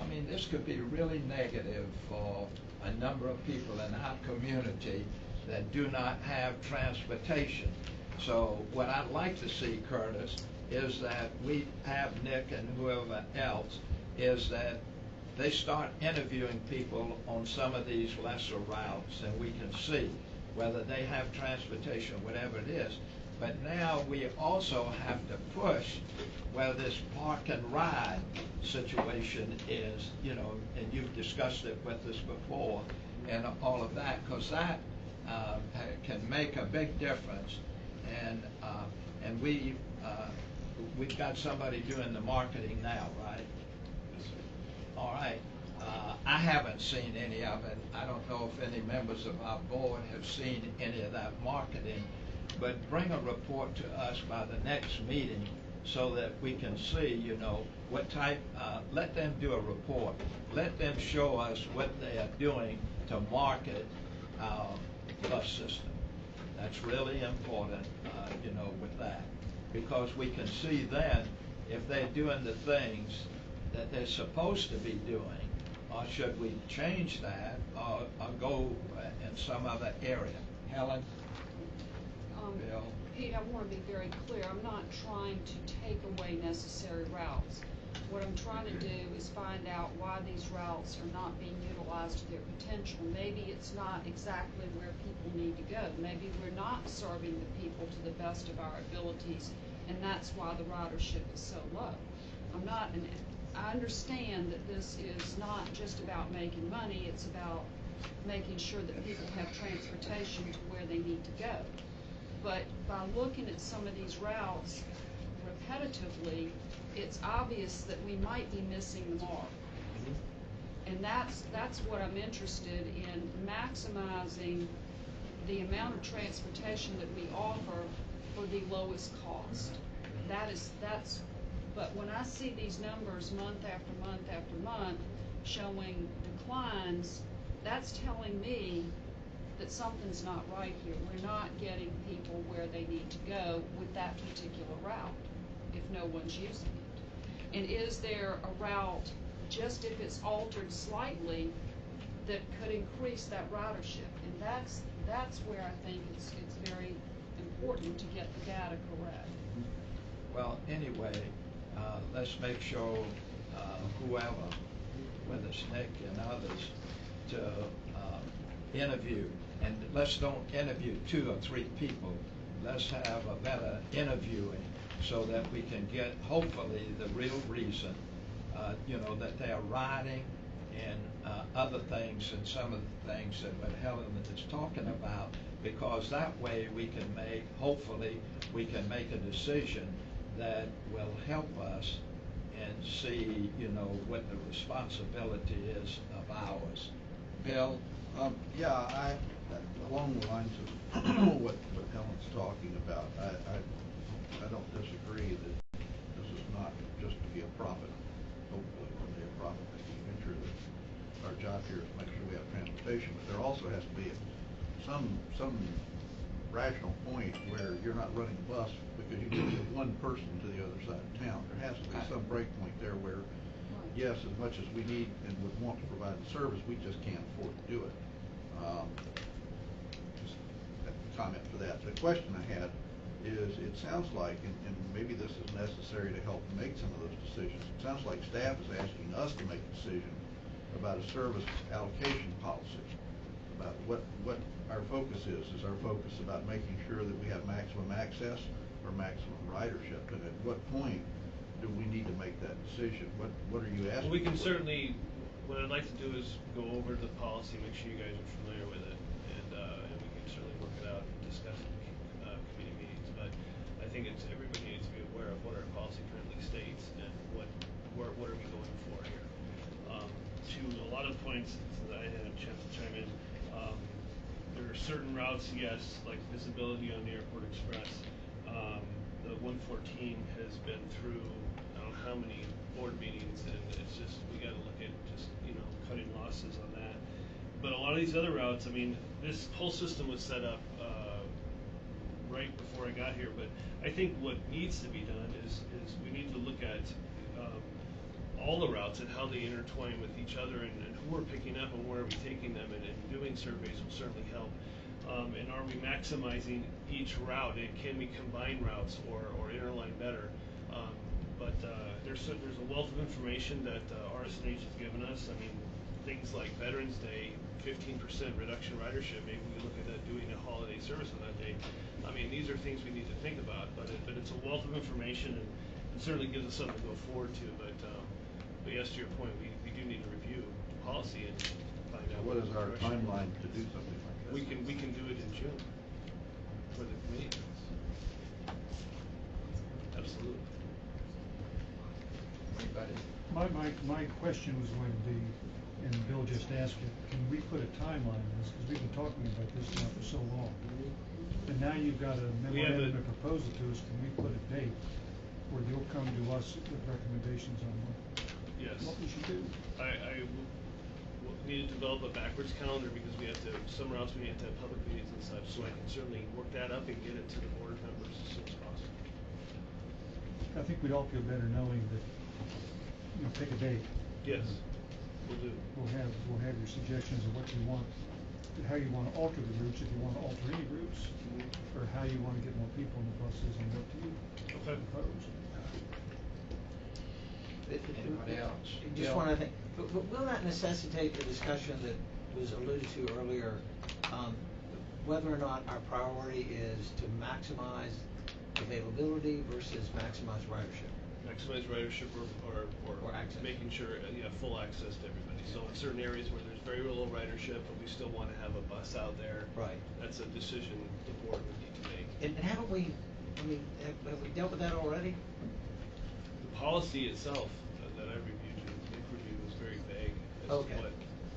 I mean, this could be really negative for a number of people in our community that do not have transportation. So what I'd like to see, Curtis, is that we have Nick and whoever else, is that they start interviewing people on some of these lesser routes, and we can see whether they have transportation, whatever it is. But now we also have to push where this park and ride situation is, and you've discussed it with us before, and all of that, because that can make a big difference. And we've got somebody doing the marketing now, right? All right. I haven't seen any of it. I don't know if any members of our board have seen any of that marketing, but bring a report to us by the next meeting so that we can see, what type, let them do a report. Let them show us what they are doing to market our bus system. That's really important, with that, because we can see then if they're doing the things that they're supposed to be doing, or should we change that or go in some other area. Helen? Bill? Pete, I want to be very clear. I'm not trying to take away necessary routes. What I'm trying to do is find out why these routes are not being utilized to their potential. Maybe it's not exactly where people need to go. Maybe we're not serving the people to the best of our abilities, and that's why the ridership is so low. I understand that this is not just about making money, it's about making sure that people have transportation to where they need to go. But by looking at some of these routes repetitively, it's obvious that we might be missing the mark. And that's what I'm interested in, maximizing the amount of transportation that we offer for the lowest cost. But when I see these numbers month after month after month showing declines, that's telling me that something's not right here. We're not getting people where they need to go with that particular route if no one's using it. And is there a route, just if it's altered slightly, that could increase that ridership? And that's where I think it's very important to get the data correct. Well, anyway, let's make sure whoever, whether it's Nick and others, to interview. And let's don't interview 2 or 3 people. Let's have a better interviewing so that we can get, hopefully, the real reason, that they are riding and other things and some of the things that what Helen is talking about, because that way we can hopefully make a decision that will help us and see, what the responsibility is of ours. Bill? Yeah, along the lines of what Helen's talking about, I don't disagree that this is not just to be a profit. Hopefully one day a profit-making venture. That our job here is to make sure we have transportation, but there also has to be some rational point where you're not running a bus because you can get one person to the other side of town. There has to be some break point there where, yes, as much as we need and would want to provide the service, we just can't afford to do it. Just a comment for that. The question I had is, it sounds like, and maybe this is necessary to help make some of those decisions, it sounds like staff is asking us to make a decision about a service allocation policy, about what our focus is. Is our focus about making sure that we have maximum access or maximum ridership? And at what point do we need to make that decision? What are you asking? Well, we can certainly, what I'd like to do is go over the policy, make sure you guys are familiar with it, and we can certainly work it out and discuss it in committee meetings. But I think everybody needs to be aware of what our policy currently states and what are we going for here. To a lot of points that I had a chance to chime in, there are certain routes, yes, like visibility on the Airport Express. The 114 has been through I don't know how many board meetings, and it's just, we got to look at just, cutting losses on that. But a lot of these other routes, I mean, this whole system was set up right before I got here, but I think what needs to be done is we need to look at all the routes and how they intertwine with each other, and who we're picking up and where are we taking them, and doing surveys will certainly help. And are we maximizing each route? And can we combine routes or interline better? But there's a wealth of information that RSNH has given us. I mean, things like Veterans Day, 15% reduction ridership. Maybe we look at that, doing a holiday service on that day. I mean, these are things we need to think about. But it's a wealth of information, and it certainly gives us something to go forward to. But yes, to your point, we do need to review the policy and find out what is our direction. timeline to do something like that? We can do it in June for the committee. Absolutely. Anybody? My question was and Bill just asked it, can we put a timeline on this? Because we've been talking about this now for so long. And now you've got a memorandum to propose it to us. Can we put a date where you'll come to us with recommendations on what we should do? I need to develop a backwards calendar because we have to, some routes we have to have public meetings and such, so I can certainly work that up and get it to the board members as soon as possible. I think we'd all feel better knowing that, pick a date. Yes, we'll do. We'll have your suggestions of what you want how you wanna alter the routes, if you wanna alter any routes, or how you wanna get more people in the buses, and what do you propose? Anybody else? Just Bill? one other thing, but will that necessitate the discussion that was alluded to earlier, whether or not our priority is to maximize availability versus maximize ridership? Maximize ridership or access. making sure you have full access to everybody. So in certain areas where there's very little ridership, but we still want to have a bus out there. Right. That's a decision the board would need to make. And haven't we, I mean, have we dealt with that already? The policy itself that I reviewed, was very vague as to Okay. what,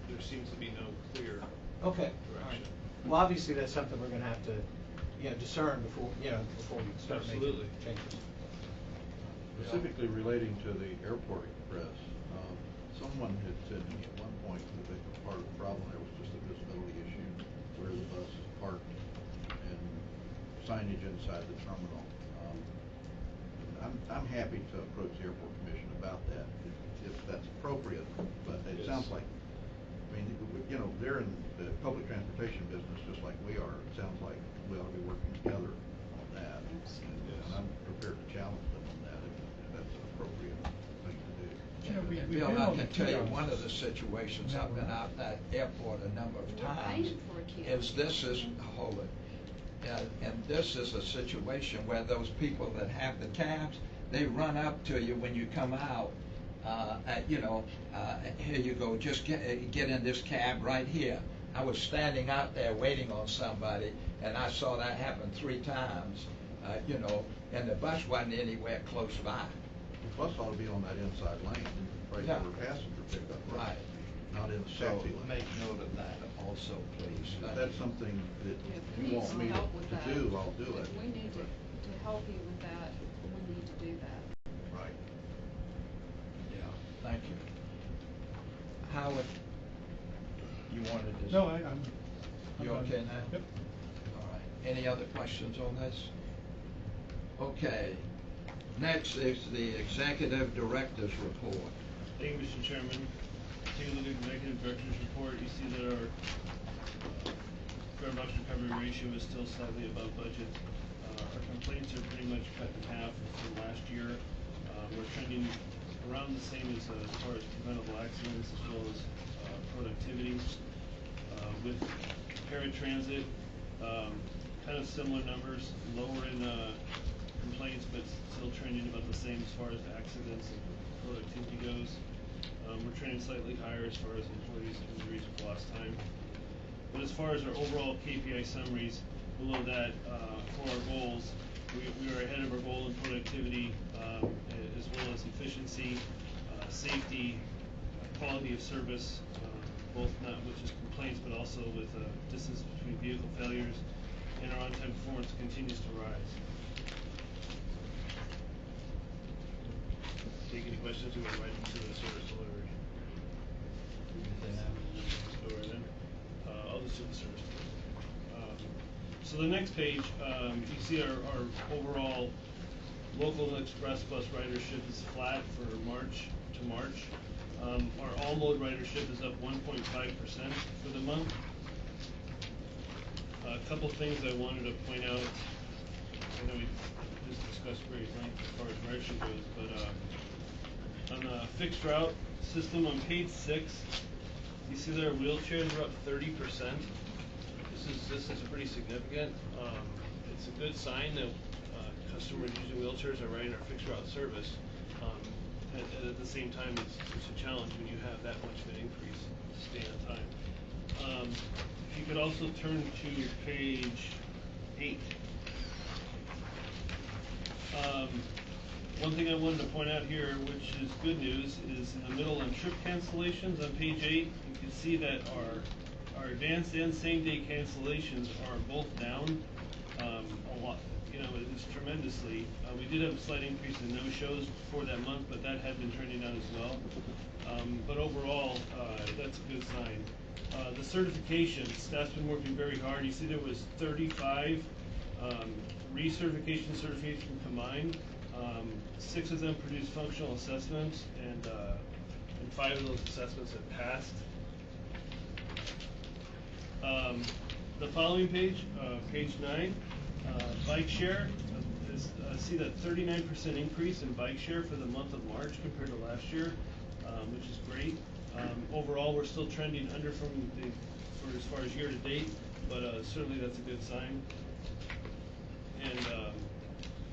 there seems to be no clear Okay, all right. direction. Well, obviously, that's something we're gonna have to, discern before we start making Absolutely. changes. Specifically relating to the airport express, someone had said to me at one point that part of the problem there was just a visibility issue, where the bus is parked and signage inside the terminal. I'm happy to approach the airport commission about that if that's appropriate, but it sounds like, I mean, they're in the public transportation business just like we are. It sounds like we ought to be working together on that. And I'm prepared to challenge them on that if that's an appropriate thing to do. And Bill, I can tell you, one of the situations, I've been out that airport a number of times, is this is, hold it, and this is a situation where those people that have the cabs, they run up to you when you come out, here you go, just get in this cab right here. I was standing out there waiting on somebody, and I saw that happen 3 times, and the bus wasn't anywhere close by. The bus ought to be on that inside lane, right Yeah. where passenger pickup. Right. Not in the So taxi lane. make note of that also, please. If that's something that If you we need want some me help with to that, do, I'll do it. if we need to help you with that, we need to do that. Right. Yeah, thank you. Howard, you wanted to? No, I'm You done. okay now? Yep. All right. Any other questions on this? Okay. Next is the Executive Director's Report. Thank you, Mr. Chairman. Take a look at Executive Director's Report. You see that our fair loss recovery ratio is still slightly above budget. Our complaints are pretty much cut in half from last year. We're trending around the same as far as preventable accidents as well as productivity. With paratransit, kind of similar numbers, lower in complaints, but still trending about the same as far as accidents and productivity goes. We're trending slightly higher as far as employees' injuries with lost time. But as far as our overall KPI summaries, below that, for our goals, we are ahead of our goal in productivity, as well as efficiency, safety, quality of service, both not with just complaints, but also with distance between vehicle failures, and our on-time performance continues to rise. Take any questions, we go right into the service delivery. Let's go right in. I'll just do the service delivery. So the next page, you see our overall local express bus ridership is flat for March to March. Our all mode ridership is up 1.5% for the month. A couple things I wanted to point out. I know we just discussed very length as far as ridership goes, but on the fixed route system on page 6, you see that our wheelchairs are up 30%. This is pretty significant. It's a good sign that customers using wheelchairs are riding our fixed route service. And at the same time, it's a challenge when you have that much of an increase to stay on time. If you could also turn to page 8. One thing I wanted to point out here, which is good news, is in the middle on trip cancellations on page 8, you can see that our advanced and same day cancellations are both down a lot. It's tremendously. We did have a slight increase in no-shows for that month, but that had been trending down as well. But overall, that's a good sign. The certifications, staff's been working very hard. You see there was 35 recertification certifications combined. 6 of them produced functional assessments, and 5 of those assessments have passed. The following page, page 9, bike share. See that 39% increase in bike share for the month of March compared to last year, which is great. Overall, we're still trending under for as far as year to date, but certainly that's a good sign. And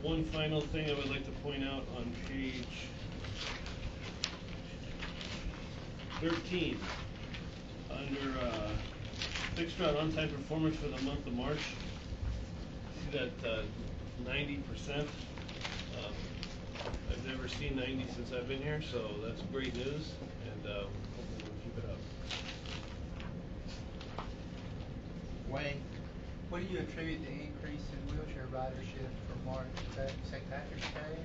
one final thing I would like to point out on page 13, under fixed route on-time performance for the month of March. See that 90%. I've never seen 90 since I've been here, so that's great news, and hopefully we'll keep it up. Wayne? What do you attribute the increase in wheelchair ridership for March? Is that St. Patrick's Day?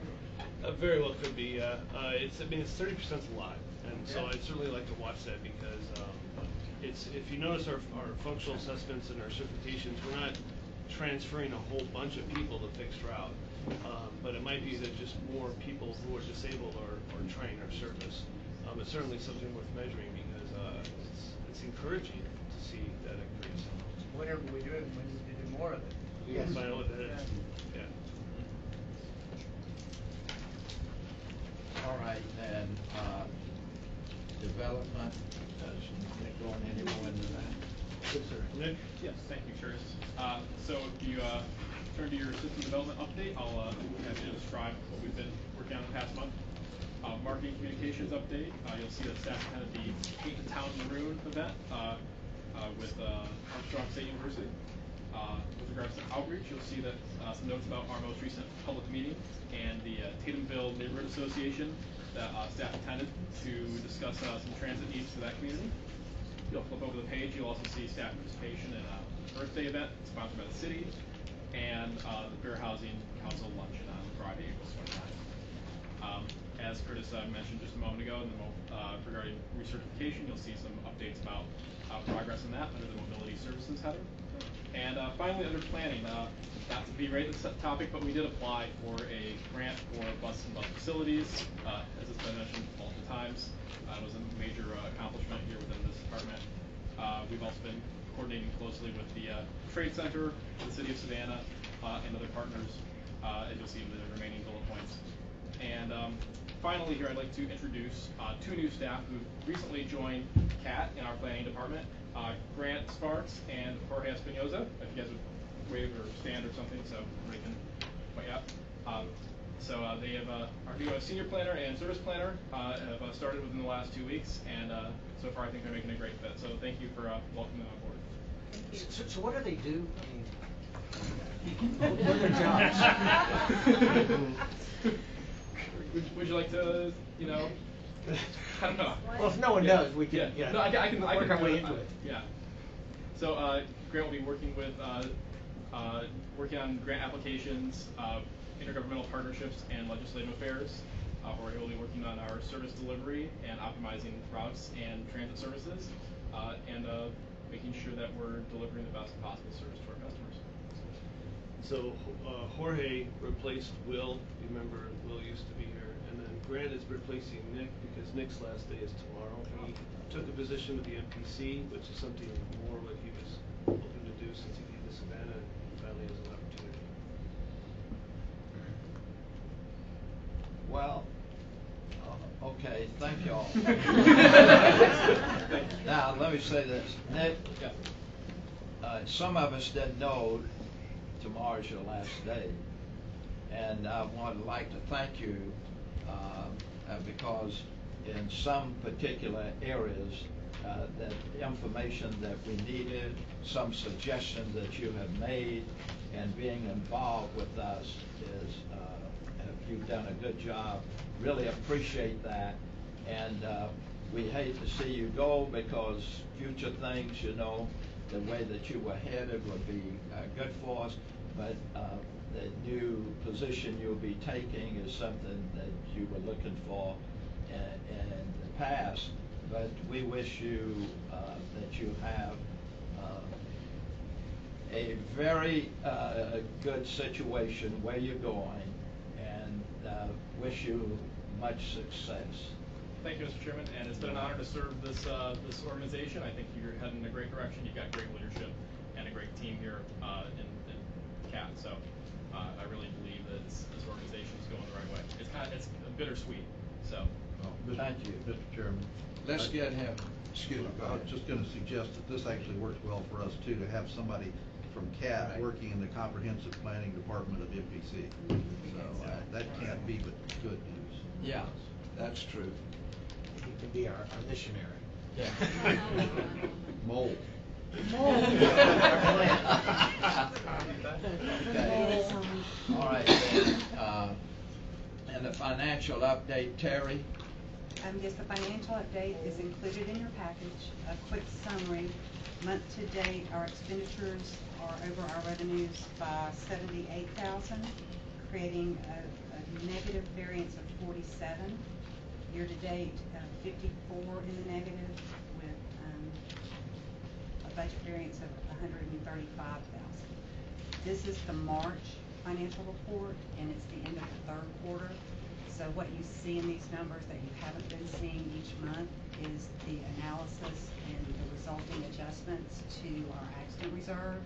Or? Very well could be. It's 30% is a lot, and so I'd certainly like to watch that because if you notice our functional assessments and our certifications, we're not transferring a whole bunch of people to fixed route, but it might be that just more people who are disabled are trying our service. It's certainly something worth measuring because it's encouraging to see that increase. Whenever we do it, we need to do more of it. We'll find out what that is. Yeah. All right, then, development, does Nick go on any more into that? Yes, sir. Nick? Yes, thank you, Curtis. So if you turn to your system development update, I'll have you describe what we've been working on the past month. Marketing communications update, you'll see that staff attended the Paint the Town Maroon event with Armstrong State University. With regards to outreach, you'll see that some notes about our most recent public meeting and the Tatumville Neighborhood Association that staff attended to discuss some transit needs for that community. You'll flip over the page, you'll also see staff participation in a birthday event sponsored by the city and the Fair Housing Council luncheon on Friday, April 29th. As Curtis mentioned just a moment ago, regarding recertification, you'll see some updates about progress in that under the Mobility Services header. And finally, under planning, not to be right at the topic, but we did apply for a grant for bus and bus facilities. As has been mentioned multiple times, it was a major accomplishment here within this department. We've also been coordinating closely with the Trade Center, the City of Savannah, and other partners, as you'll see in the remaining bullet points. And finally here, I'd like to introduce two new staff who recently joined CAT in our planning department, Grant Sparks and Jorge Espinoza. If you guys would wave or stand or something so everybody can point out. So they have our new senior planner and service planner have started within the last 2 weeks, and so far I think they're making a great fit. So thank you for welcoming them on board. Thank you. So what do they do? I mean, what are their jobs? Would you like to, I don't know. Well, if no one knows, we can, No, I can work our way into it. Yeah. So Grant will be working with, working on grant applications, intergovernmental partnerships, and legislative affairs. Jorge will be working on our service delivery and optimizing routes and transit services, and making sure that we're delivering the best possible service to our customers. So Jorge replaced Will. You remember Will used to be here, and then Grant is replacing Nick because Nick's last day is tomorrow. He took a position with the MPC, which is something more what he was hoping to do since he came to Savannah, and finally has an opportunity. Well, okay, thank you all. Now, let me say this. Nick, some of us didn't know tomorrow's your last day, and I would like to thank you because in some particular areas that information that we needed, some suggestions that you have made, and being involved with us is you've done a good job. Really appreciate that, and we hate to see you go because future things, the way that you were headed would be good for us, but the new position you'll be taking is something that you were looking for in the past, but we wish you that you have a very good situation where you're going, and wish you much success. Thank you, Mr. Chairman, and it's been an honor to serve this organization. I think you're heading in a great direction. You've got great leadership and a great team here in CAT. So I really believe that this organization is going the right way. It's bittersweet. So thank you, Mr. Chairman. Let's get him. Excuse me. Go I ahead. was just going to suggest that this actually works well for us too, to have somebody from CAT Right. working in the comprehensive planning department of MPC. So that can't be but good news. Yeah, that's true. He can be our missionary. Yeah. Mole. Okay. All right, then, and the financial update, Terry? Yes, the financial update is included in your package. A quick summary. Month to date, our expenditures are over our revenues by $78,000, creating a negative variance of 47. Year to date, 54 in the negative, with a budget variance of 135,000. This is the March financial report, and it's the end of the third quarter. So what you see in these numbers that you haven't been seeing each month is the analysis and the resulting adjustments to our accident reserve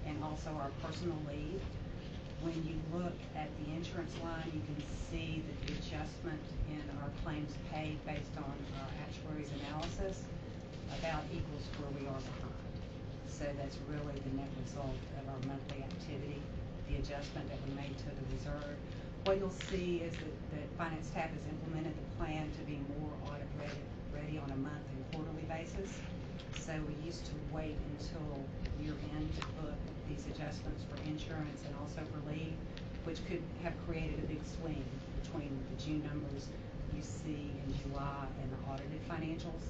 and also our personal leave. When you look at the insurance line, you can see that the adjustment in our claims paid based on our actuary's analysis about equals where we are behind. So that's really the net result of our monthly activity, the adjustment that we made to the reserve. What you'll see is that finance staff has implemented the plan to be more audit ready on a month and quarterly basis. So we used to wait until year end to book these adjustments for insurance and also for leave, which could have created a big swing between the June numbers you see in July and the audited financials.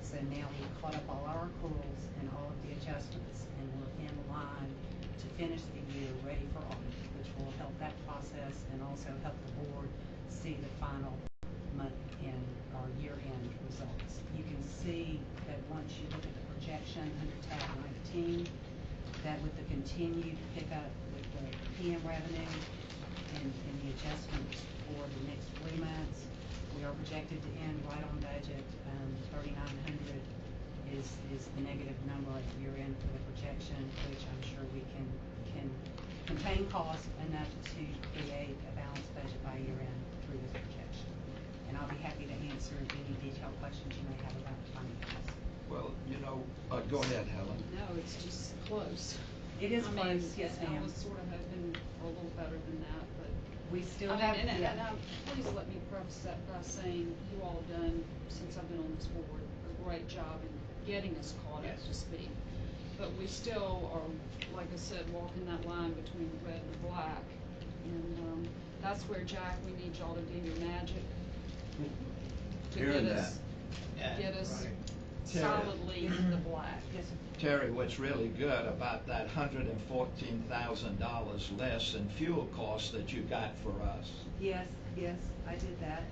So now we've caught up all our accruals and all of the adjustments, and we're in line to finish the year ready for audit, which will help that process and also help the board see the final month end or year-end results. You can see that once you look at the projection under tab 19, that with the continued pickup with the PM revenue and the adjustments for the next 3 months, we are projected to end right on budget. 3,900 is the negative number at year end for the projection, which I'm sure we can contain costs enough to create a balanced budget by year end through this projection. And I'll be happy to answer any detailed questions you may have about the financials. Well, go ahead, Helen. No, it's just close. It is I close, mean, yes, I ma'am. was sort of hoping for a little better than that, but. We still I mean, have, and please let me preface that by saying you all have done, since I've been on this board, a great job in getting us caught up to speed. But we still are, like I said, walking that line between the red and the black. And that's where, Jack, we need y'all to do your magic to get us solidly in the black. Yes, sir. Terry, what's really good about that $114,000 less in fuel costs that you got for us? Yes, I did that.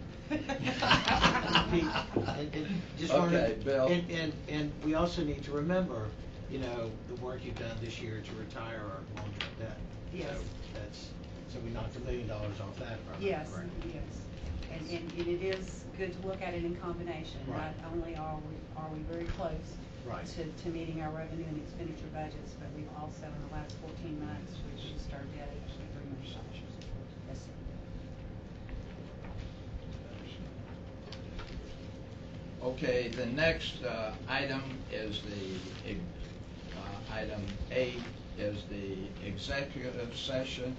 Okay, Bill. And we also need to remember, the work you've done this year to retire our long-term debt. Yes. So we knocked $1 million off that. Yes, correct? yes. And it is good to look at it in combination. Right. Not only are we very close Right. to meeting our revenue and expenditure budgets, but we've also, in the last 14 months, reduced our debt by $3 million. Yes, sir. Okay, the next item is item 8 is the executive session.